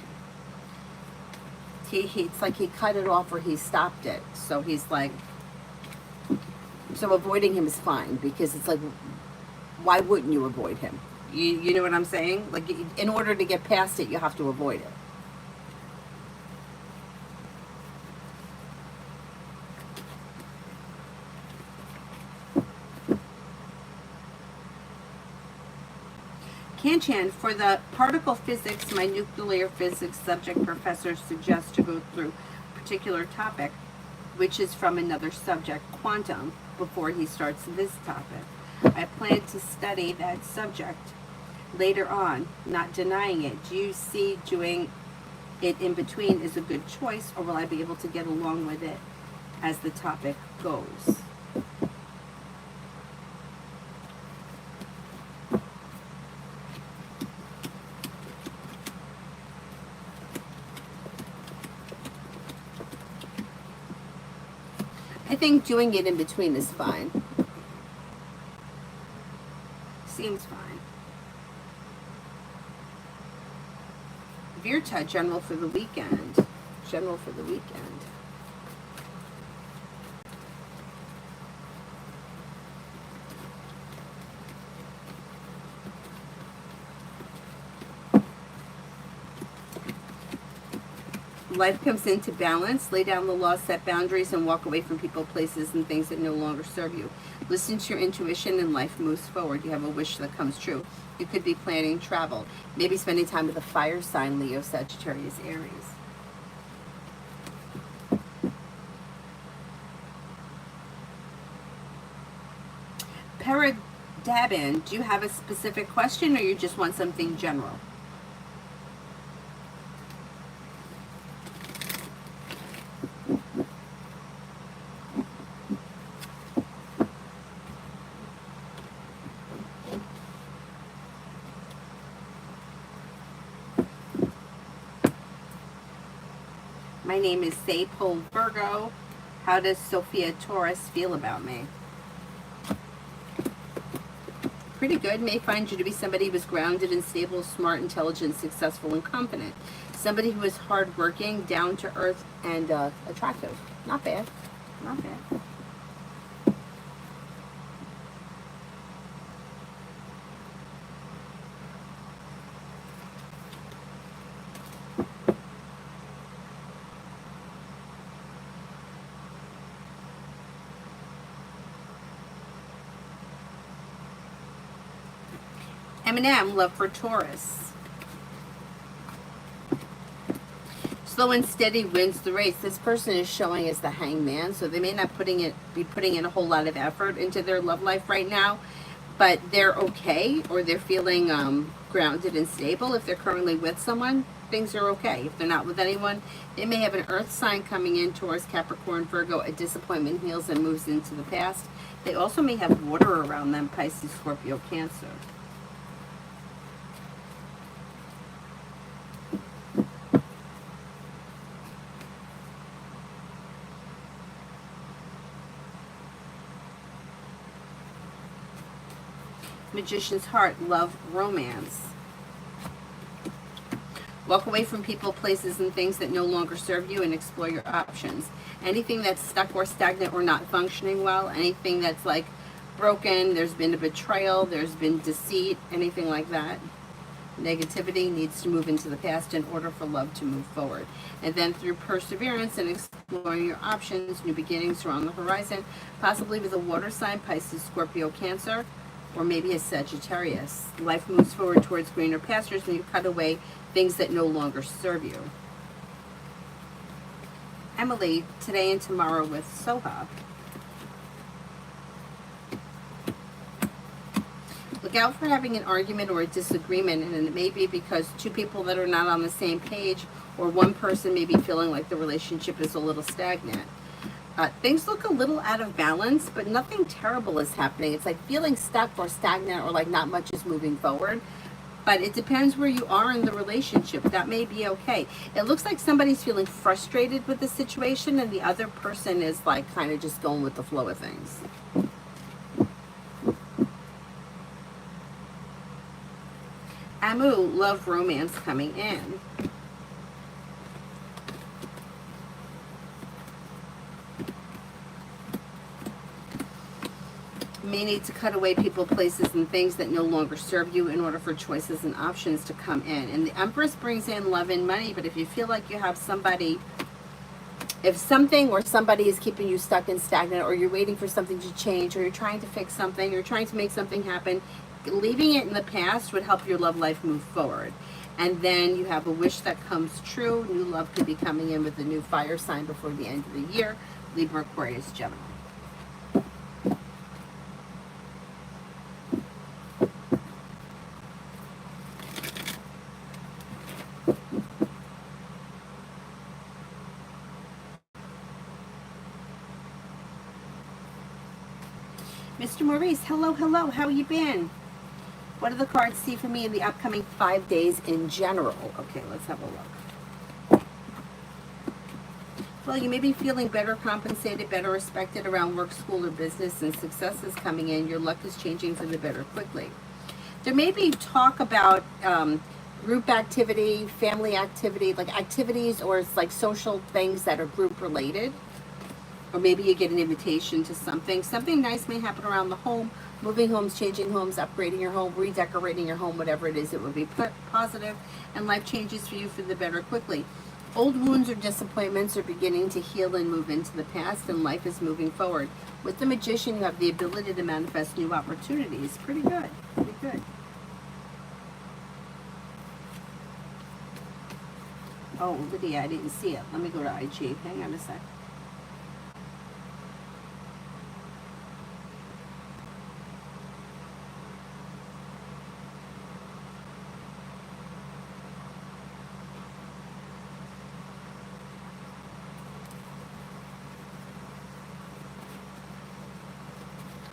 it's like he cut it off or he stopped it. So he's like, so avoiding him is fine because it's like, why wouldn't you avoid him? You know what I'm saying? Like, in order to get past it, you have to avoid it. Kanchan, for the particle physics, my nuclear physics subject professor suggests to go through a particular topic, which is from another subject, quantum, before he starts this topic. I plan to study that subject later on, not denying it. Do you see doing it in between is a good choice, or will I be able to get along with it as the topic goes? I think doing it in between is fine. Seems fine. Virta, general for the weekend. General for the weekend. Life comes into balance. Lay down the law, set boundaries, and walk away from people, places, and things that no longer serve you. Listen to your intuition and life moves forward. You have a wish that comes true. You could be planning travel. Maybe spending time with a fire sign, Leo, Sagittarius, Aries. Paradabin, do you have a specific question or you just want something general? My name is Saypol Virgo. How does Sophia Taurus feel about me? Pretty good. May find you to be somebody who is grounded and stable, smart, intelligent, successful, and confident. Somebody who is hardworking, down to earth, and attractive. Not bad. Not bad. Eminem, love for Taurus. Slow and steady wins the race. This person is showing as the hangman, so they may not be putting in a whole lot of effort into their love life right now, but they're okay, or they're feeling grounded and stable. If they're currently with someone, things are okay. If they're not with anyone, they may have an earth sign coming in towards Capricorn, Virgo. A disappointment heals and moves into the past. They also may have water around them, Pisces, Scorpio, Cancer. Magician's heart, love, romance. Walk away from people, places, and things that no longer serve you and explore your options. Anything that's stuck or stagnant or not functioning well, anything that's like broken, there's been a betrayal, there's been deceit, anything like that. Negativity needs to move into the past in order for love to move forward. And then through perseverance and exploring your options, new beginnings are on the horizon, possibly with a water sign, Pisces, Scorpio, Cancer, or maybe a Sagittarius. Life moves forward towards greener pastures when you cut away things that no longer serve you. Emily, today and tomorrow with Soha. Look out for having an argument or a disagreement, and it may be because two people that are not on the same page, or one person may be feeling like the relationship is a little stagnant. Things look a little out of balance, but nothing terrible is happening. It's like feeling stuck or stagnant, or like not much is moving forward. But it depends where you are in the relationship. That may be okay. It looks like somebody's feeling frustrated with the situation, and the other person is like kind of just going with the flow of things. Amu, love, romance coming in. May need to cut away people, places, and things that no longer serve you in order for choices and options to come in. And the Empress brings in love and money, but if you feel like you have somebody, if something or somebody is keeping you stuck and stagnant, or you're waiting for something to change, or you're trying to fix something, or you're trying to make something happen, leaving it in the past would help your love life move forward. And then you have a wish that comes true. New love could be coming in with a new fire sign before the end of the year. Libra, Aquarius, Gemini. Mr. Maurice, hello, hello. How you been? What do the cards see for me in the upcoming 5 days in general? Okay, let's have a look. Well, you may be feeling better compensated, better respected around work, school, or business, and success is coming in. Your luck is changing for the better quickly. There may be talk about group activity, family activity, like activities or it's like social things that are group related. Or maybe you get an invitation to something. Something nice may happen around the home. Moving homes, changing homes, upgrading your home, redecorating your home, whatever it is, it would be positive, and life changes for you for the better quickly. Old wounds or disappointments are beginning to heal and move into the past, and life is moving forward. With the Magician, you have the ability to manifest new opportunities. Pretty good. Pretty good. Oh, Lydia, I didn't see it. Let me go to IG. Hang on a sec.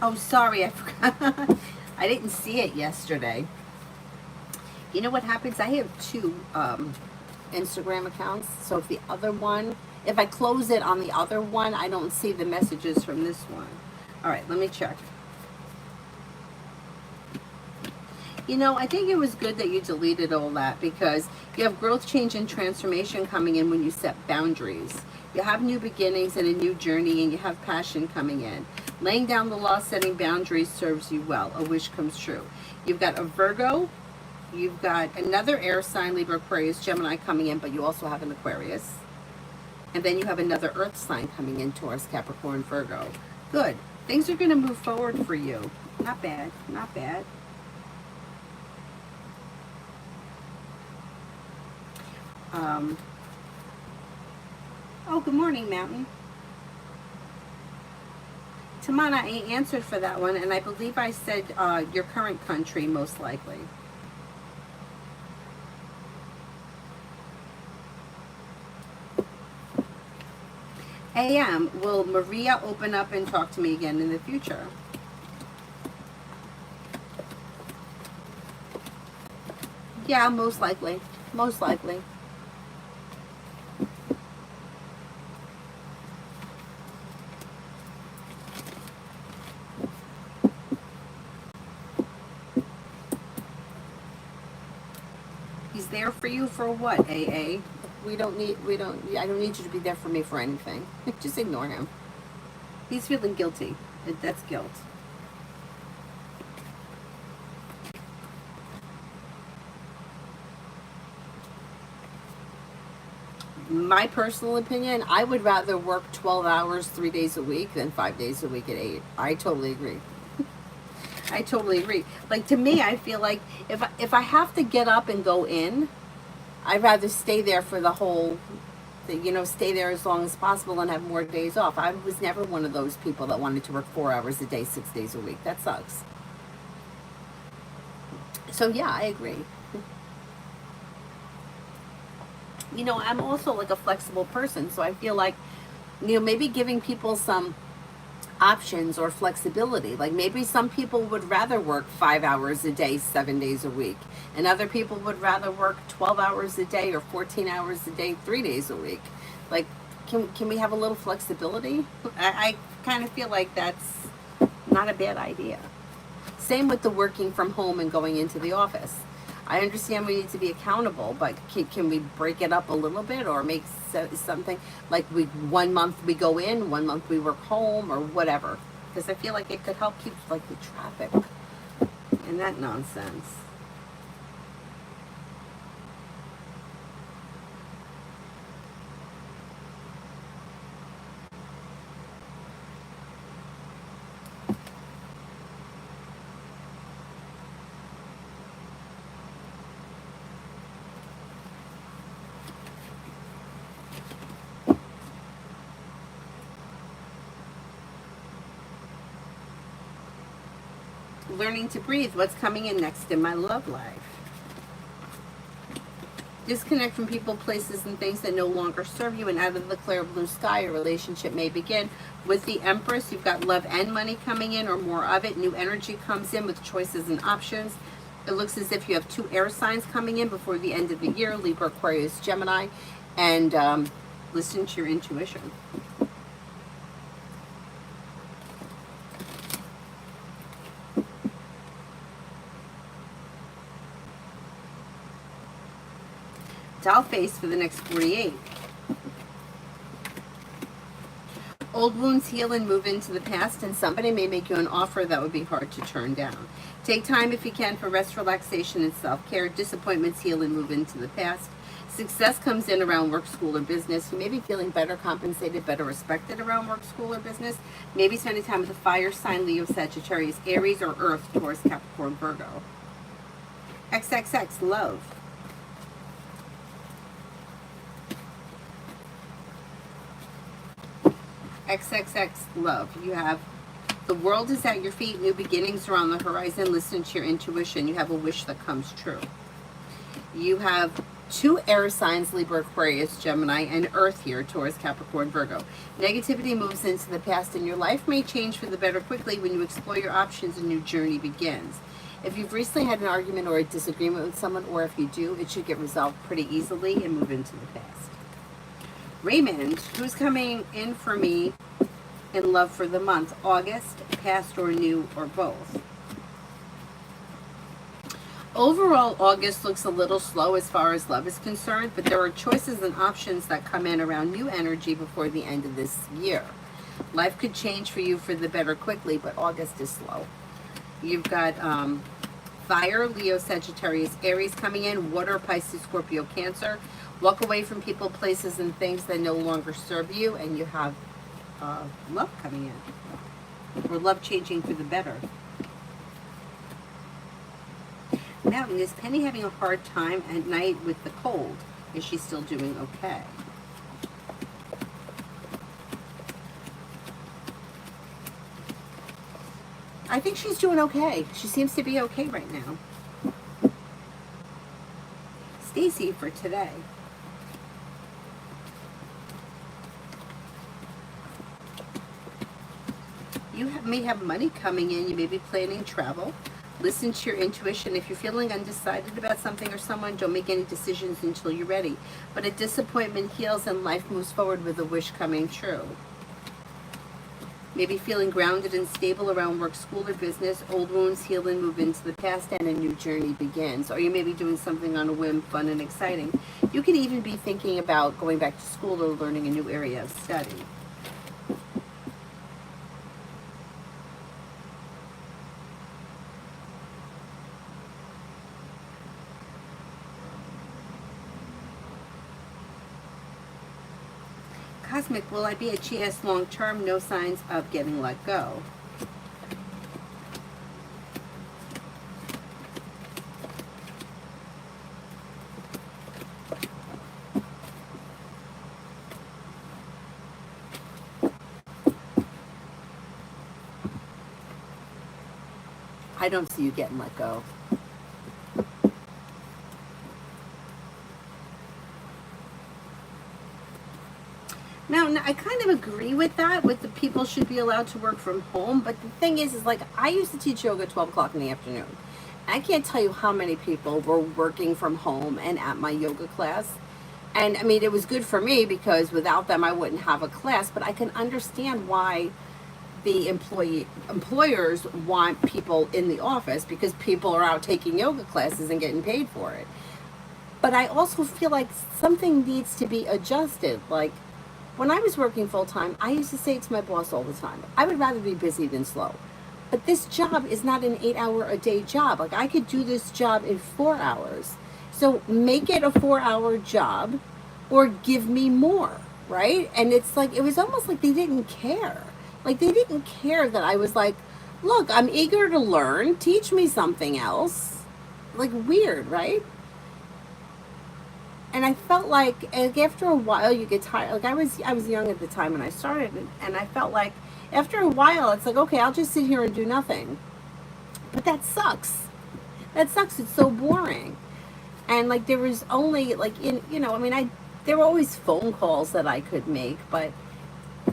Oh, sorry, I forgot. I didn't see it yesterday. You know what happens? I have two Instagram accounts. So if the other one, if I close it on the other one, I don't see the messages from this one. All right, let me check. You know, I think it was good that you deleted all that because you have growth, change, and transformation coming in when you set boundaries. You have new beginnings and a new journey, and you have passion coming in. Laying down the law, setting boundaries serves you well. A wish comes true. You've got a Virgo. You've got another air sign, Libra, Aquarius, Gemini coming in, but you also have an Aquarius. And then you have another earth sign coming in, Taurus, Capricorn, Virgo. Good. Things are going to move forward for you. Not bad. Not bad. Oh, good morning, Mountain. Tamana, I answered for that one, and I believe I said your current country, most likely. AM, will Maria open up and talk to me again in the future? Yeah, most likely. Most likely. He's there for you for what, AA? I don't need you to be there for me for anything. Just ignore him. He's feeling guilty. That's guilt. My personal opinion, I would rather work 12 hours 3 days a week than 5 days a week at 8. I totally agree. I totally agree. Like, to me, I feel like if I have to get up and go in, I'd rather stay there for the whole, stay there as long as possible and have more days off. I was never one of those people that wanted to work 4 hours a day, 6 days a week. That sucks. So yeah, I agree. I'm also like a flexible person, so I feel like, maybe giving people some options or flexibility. Like, maybe some people would rather work 5 hours a day, 7 days a week, and other people would rather work 12 hours a day or 14 hours a day, 3 days a week. Like, can we have a little flexibility? I kind of feel like that's not a bad idea. Same with the working from home and going into the office. I understand we need to be accountable, but can we break it up a little bit, or make something like 1 month we go in, 1 month we work home, or whatever? Because I feel like it could help keep like the traffic and that nonsense. Learning to breathe. What's coming in next in my love life? Disconnect from people, places, and things that no longer serve you, and out of the clear blue sky, a relationship may begin. With the Empress, you've got love and money coming in, or more of it. New energy comes in with choices and options. It looks as if you have 2 air signs coming in before the end of the year, Libra, Aquarius, Gemini, and listen to your intuition. Doll face for the next 48. Old wounds heal and move into the past, and somebody may make you an offer that would be hard to turn down. Take time if you can for rest, relaxation, and self-care. Disappointments heal and move into the past. Success comes in around work, school, or business. You may be feeling better compensated, better respected around work, school, or business. Maybe spending time with a fire sign, Leo, Sagittarius, Aries, or Earth, Taurus, Capricorn, Virgo. XXX, love. XXX, love. You have the world is at your feet, new beginnings are on the horizon. Listen to your intuition. You have a wish that comes true. You have 2 air signs, Libra, Aquarius, Gemini, and Earth here, Taurus, Capricorn, Virgo. Negativity moves into the past, and your life may change for the better quickly when you explore your options. A new journey begins. If you've recently had an argument or a disagreement with someone, or if you do, it should get resolved pretty easily and move into the past. Raymond, who's coming in for me in love for the month? August, past or new, or both? Overall, August looks a little slow as far as love is concerned, but there are choices and options that come in around new energy before the end of this year. Life could change for you for the better quickly, but August is slow. You've got fire, Leo, Sagittarius, Aries coming in, water, Pisces, Scorpio, Cancer. Walk away from people, places, and things that no longer serve you, and you have love coming in, or love changing for the better. Now, is Penny having a hard time at night with the cold? Is she still doing okay? I think she's doing okay. She seems to be okay right now. Stacy for today. May have money coming in. You may be planning travel. Listen to your intuition. If you're feeling undecided about something or someone, don't make any decisions until you're ready. But a disappointment heals and life moves forward with a wish coming true. Maybe feeling grounded and stable around work, school, or business. Old wounds heal and move into the past, and a new journey begins. Or you may be doing something on a whim, fun and exciting. You could even be thinking about going back to school or learning a new area of study. Cosmic, will I be at GS long term? No signs of getting let go. I don't see you getting let go. Now, I kind of agree with that, with the people should be allowed to work from home. But the thing is like, I used to teach yoga at 12 o'clock in the afternoon. I can't tell you how many people were working from home and at my yoga class. And I mean, it was good for me because without them, I wouldn't have a class. But I can understand why the employers want people in the office, because people are out taking yoga classes and getting paid for it. But I also feel like something needs to be adjusted. Like, when I was working full-time, I used to say to my boss all the time, I would rather be busy than slow. But this job is not an 8-hour-a-day job. Like, I could do this job in 4 hours. So make it a 4-hour job or give me more, right? And it's like, it was almost like they didn't care. Like, they didn't care that I was like, look, I'm eager to learn. Teach me something else. Like, weird, right? And I felt like after a while you get tired. Like, I was young at the time when I started, and I felt like after a while it's like, okay, I'll just sit here and do nothing. But that sucks. That sucks. It's so boring. And like, there was only like, there were always phone calls that I could make, but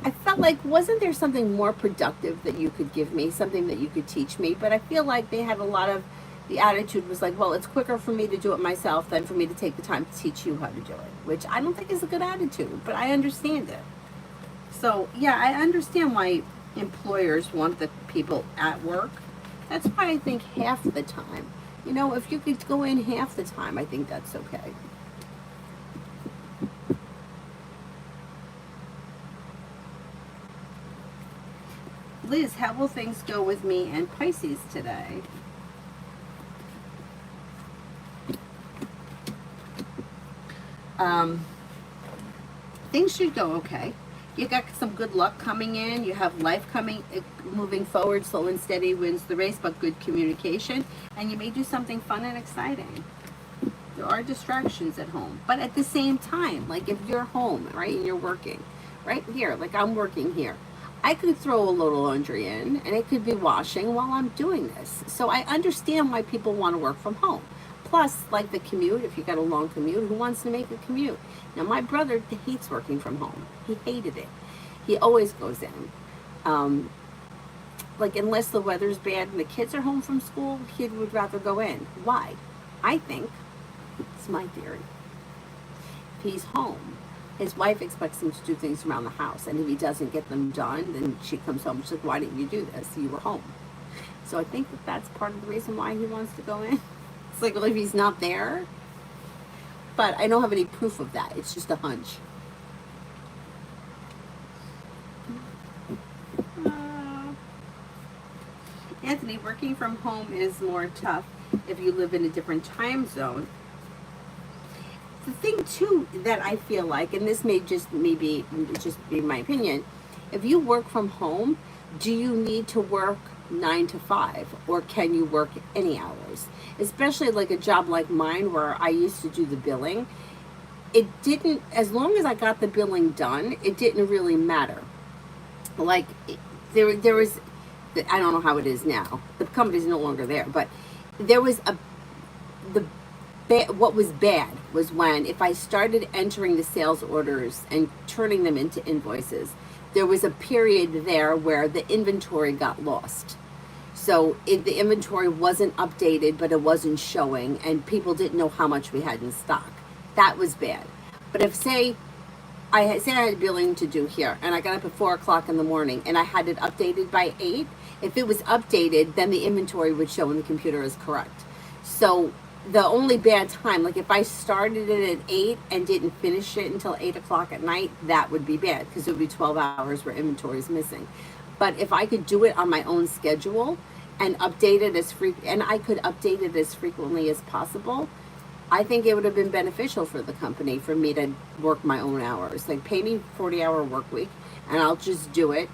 I felt like, wasn't there something more productive that you could give me, something that you could teach me? But I feel like they had a lot of, the attitude was like, well, it's quicker for me to do it myself than for me to take the time to teach you how to do it, which I don't think is a good attitude, but I understand it. So yeah, I understand why employers want the people at work. That's why I think half the time, if you could go in half the time, I think that's okay. Liz, how will things go with me and Pisces today? Things should go okay. You got some good luck coming in. You have life moving forward. Slow and steady wins the race, but good communication. And you may do something fun and exciting. There are distractions at home. But at the same time, like if you're home, right, and you're working, right here, like I'm working here, I could throw a little laundry in, and it could be washing while I'm doing this. So I understand why people want to work from home. Plus, like the commute, if you got a long commute, who wants to make a commute? Now, my brother hates working from home. He hated it. He always goes in. Like, unless the weather's bad and the kids are home from school, he would rather go in. Why? I think, it's my theory, if he's home, his wife expects him to do things around the house. And if he doesn't get them done, then she comes home. She's like, why didn't you do this? You were home. So I think that's part of the reason why he wants to go in. It's like, well, if he's not there, but I don't have any proof of that. It's just a hunch. Anthony, working from home is more tough if you live in a different time zone. The thing too that I feel like, and this may just be my opinion, if you work from home, do you need to work 9 to 5, or can you work any hours? Especially like a job like mine where I used to do the billing. It didn't, as long as I got the billing done, it didn't really matter. Like there was, I don't know how it is now. The company's no longer there, but there was the what was bad was when if I started entering the sales orders and turning them into invoices, there was a period there where the inventory got lost. So the inventory wasn't updated, but it wasn't showing, and people didn't know how much we had in stock. That was bad. But if say I had billing to do here, and I got up at 4 o'clock in the morning, and I had it updated by 8. If it was updated, then the inventory would show in the computer as correct. So the only bad time, like if I started it at 8 and didn't finish it until 8 o'clock at night, that would be bad because it would be 12 hours where inventory is missing. But if I could do it on my own schedule and update it and I could update it as frequently as possible, I think it would have been beneficial for the company for me to work my own hours. Like pay me 40-hour work week and I'll just do it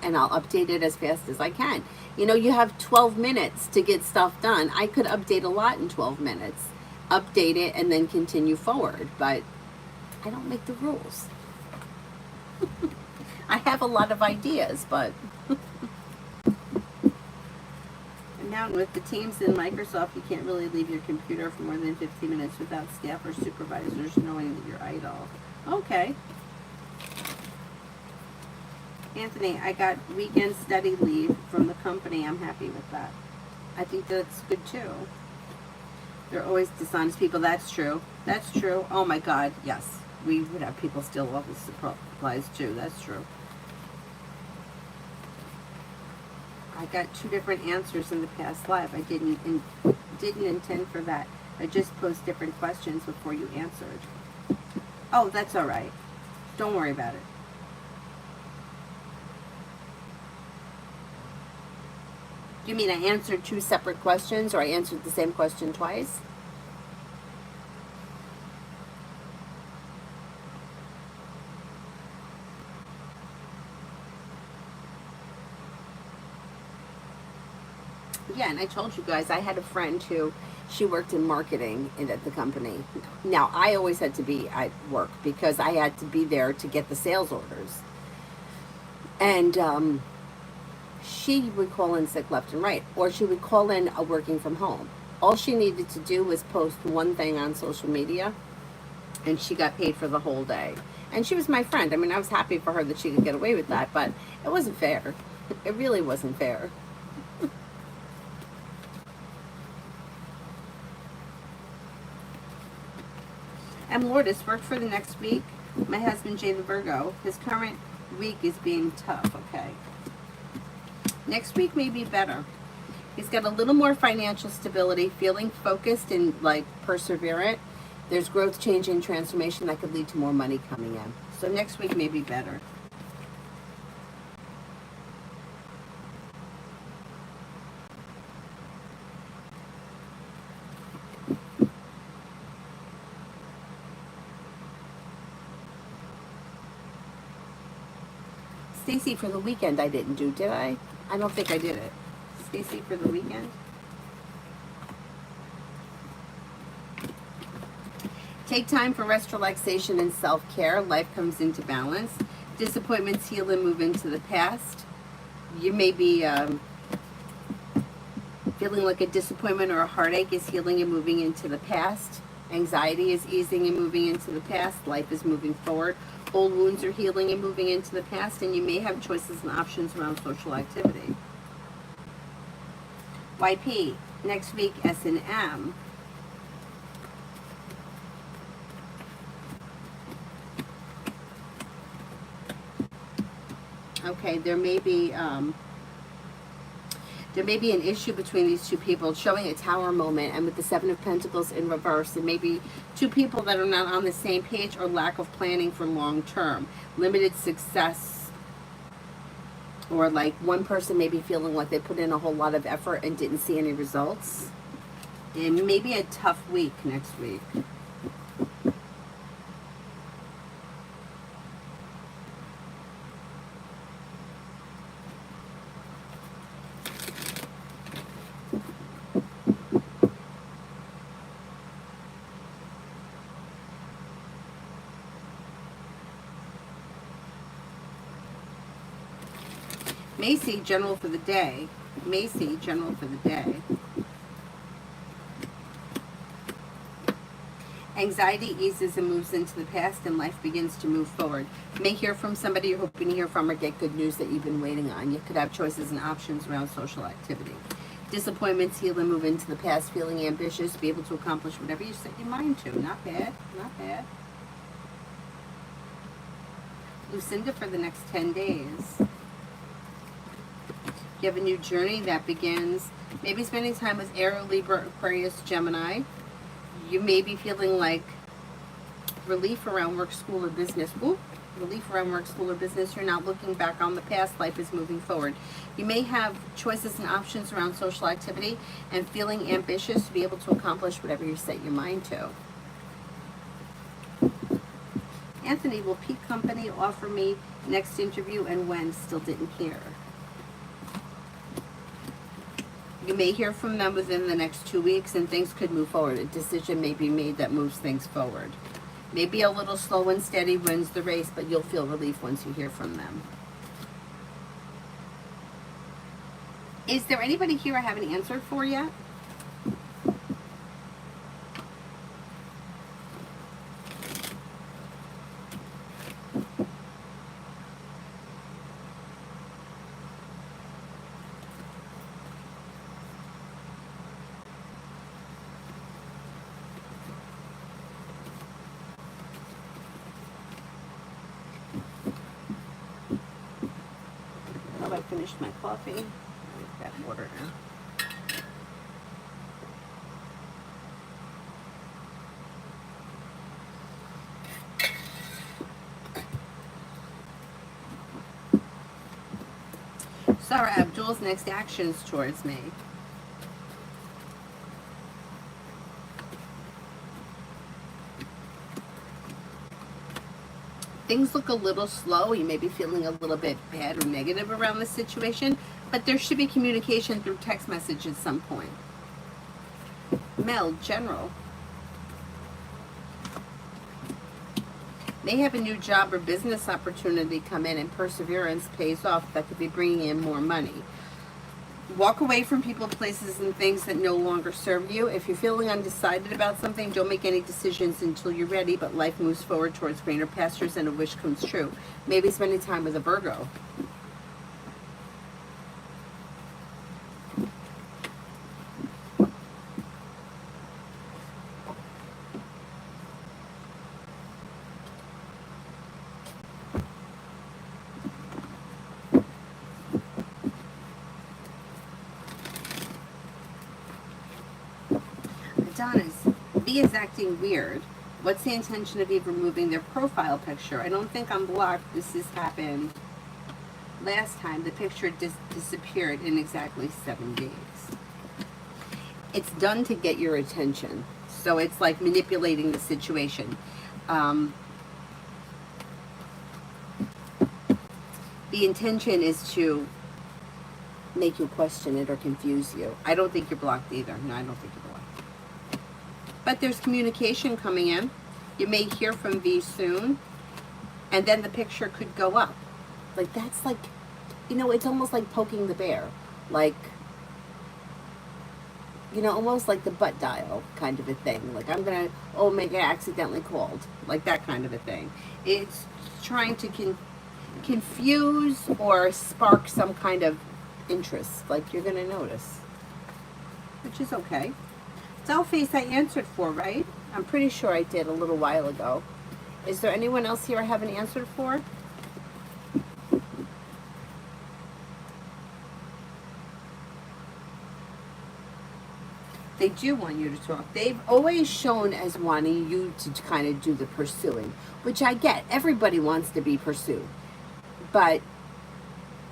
and I'll update it as fast as I can. You know, you have 12 minutes to get stuff done. I could update a lot in 12 minutes. Update it and then continue forward, but I don't make the rules. I have a lot of ideas, but now with the Teams in Microsoft, you can't really leave your computer for more than 15 minutes without staff or supervisors knowing that you're idle. Okay. Anthony, I got weekend study leave from the company. I'm happy with that. I think that's good too. They're always dishonest people. That's true. That's true. Oh my God, yes. We would have people steal office supplies too. That's true. I got 2 different answers in the past live. I didn't intend for that. I just posed different questions before you answered. Oh, that's all right. Don't worry about it. Do you mean I answered 2 separate questions, or I answered the same question twice? Yeah, and I told you guys I had a friend who she worked in marketing at the company. Now, I always had to be at work because I had to be there to get the sales orders. And she would call in sick left and right, or she would call in working from home. All she needed to do was post one thing on social media, and she got paid for the whole day. And she was my friend. I mean, I was happy for her that she could get away with that, but it wasn't fair. It really wasn't fair. And Lourdes worked for the next week. My husband, Jay the Virgo, his current week is being tough, okay? Next week may be better. He's got a little more financial stability, feeling focused and like perseverant. There's growth, change, and transformation that could lead to more money coming in. So next week may be better. Stacy, for the weekend I didn't do, did I? I don't think I did it. Stacy, for the weekend? Take time for rest, relaxation, and self-care. Life comes into balance. Disappointments heal and move into the past. You may be feeling like a disappointment or a heartache is healing and moving into the past. Anxiety is easing and moving into the past. Life is moving forward. Old wounds are healing and moving into the past, and you may have choices and options around social activity. YP, next week S&M. Okay, there may be an issue between these 2 people, showing a tower moment, and with the 7 of Pentacles in reverse, it may be 2 people that are not on the same page, or lack of planning for long term, limited success, or like one person may be feeling like they put in a whole lot of effort and didn't see any results, and maybe a tough week next week. Macy, general for the day. Macy, general for the day. Anxiety eases and moves into the past, and life begins to move forward. You may hear from somebody you're hoping to hear from, or get good news that you've been waiting on. You could have choices and options around social activity. Disappointments heal and move into the past, feeling ambitious, be able to accomplish whatever you set your mind to. Not bad, not bad. Lucinda for the next 10 days. You have a new journey that begins. Maybe spending time with Aries, Libra, Aquarius, Gemini. You may be feeling like relief around work, school, or business. Ooh, relief around work, school, or business. You're not looking back on the past. Life is moving forward. You may have choices and options around social activity and feeling ambitious to be able to accomplish whatever you set your mind to. Anthony, will Peak Company offer me next interview and when? Still didn't hear. You may hear from them within the next 2 weeks, and things could move forward. A decision may be made that moves things forward. Maybe a little slow and steady wins the race, but you'll feel relief once you hear from them. Is there anybody here I haven't answered for yet? I finished my coffee. I'll make that water now. Sarah Abdul's next actions towards me. Things look a little slow. You may be feeling a little bit bad or negative around the situation, but there should be communication through text message at some point. Mel, general. May have a new job or business opportunity come in, and perseverance pays off. That could be bringing in more money. Walk away from people, places, and things that no longer serve you. If you're feeling undecided about something, don't make any decisions until you're ready, but life moves forward towards greener pastures and a wish comes true. Maybe spending time with a Virgo. B is acting weird. What's the intention of Eve removing their profile picture? I don't think I'm blocked. This has happened last time. The picture disappeared in exactly 7 days. It's done to get your attention. So it's like manipulating the situation. The intention is to make you question it or confuse you. I don't think you're blocked either. No, I don't think you're blocked. But there's communication coming in. You may hear from V soon, and then the picture could go up. Like, that's like, you know, it's almost like poking the bear. Like, you know, almost like the butt dial kind of a thing. Like, I'm going to, oh, maybe I accidentally called. Like that kind of a thing. It's trying to confuse or spark some kind of interest. Like, you're going to notice. Which is okay. Dollface I answered for, right? I'm pretty sure I did a little while ago. Is there anyone else here I haven't answered for? They do want you to talk. They've always shown as wanting you to kind of do the pursuing, which I get. Everybody wants to be pursued. But,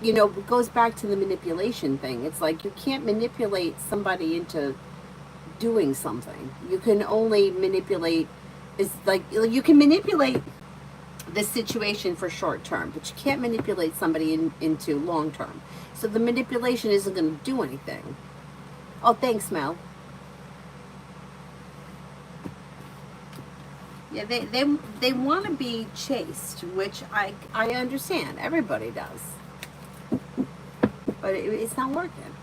you know, it goes back to the manipulation thing. It's like you can't manipulate somebody into doing something. You can only manipulate, it's like you can manipulate the situation for short term, but you can't manipulate somebody into long term. So the manipulation isn't going to do anything. Oh, thanks, Mel. Yeah, they want to be chased, which I understand. Everybody does. but it's not working.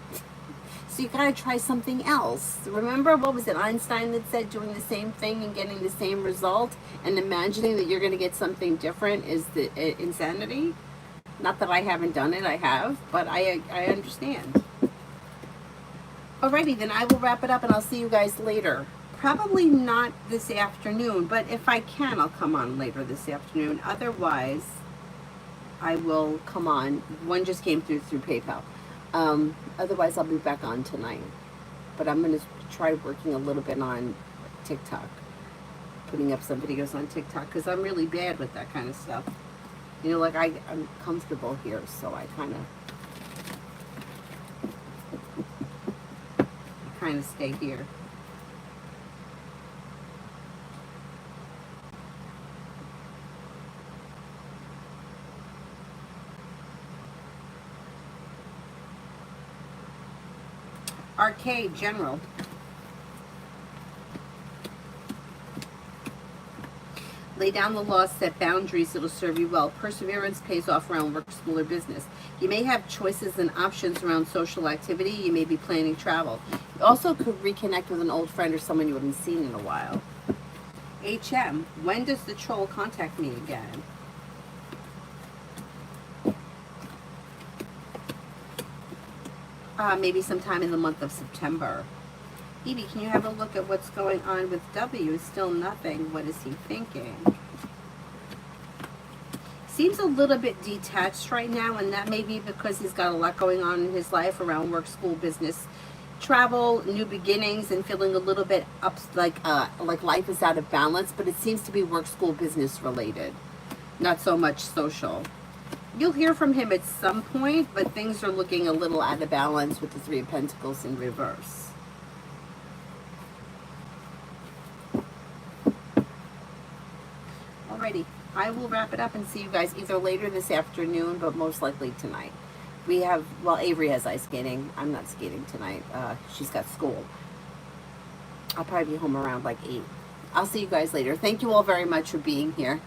So you gotta try something else. Remember, what was it, Einstein that said doing the same thing and getting the same result and imagining that you're gonna get something different is the insanity? Not that I haven't done it, I have, but I understand. Alrighty, then I will wrap it up and I'll see you guys later. Probably not this afternoon, but if I can, I'll come on later this afternoon. Otherwise, I will come on. One just came through PayPal. Otherwise, I'll be back on tonight. But I'm going to try working a little bit on TikTok. Putting up some videos on TikTok because I'm really bad with that kind of stuff. You know, like I'm comfortable here, so I kind of stay here. Arcade General. Lay down the law, set boundaries, it'll serve you well. Perseverance pays off around work, school, or business. You may have choices and options around social activity. You may be planning travel. You also could reconnect with an old friend or someone you haven't seen in a while. HM, when does the troll contact me again? Maybe sometime in the month of September. Edie, can you have a look at what's going on with W? Still nothing. What is he thinking? Seems a little bit detached right now, and that may be because he's got a lot going on in his life around work, school, business, travel, new beginnings, and feeling a little bit like life is out of balance. But it seems to be work, school, business related, not so much social. You'll hear from him at some point, but things are looking a little out of balance with the Three of Pentacles in reverse. Alrighty, I will wrap it up and see you guys either later this afternoon, but most likely tonight. We have, well, Avery has ice skating. I'm not skating tonight. She's got school. I'll probably be home around like 8. I'll see you guys later. Thank you all very much for being here.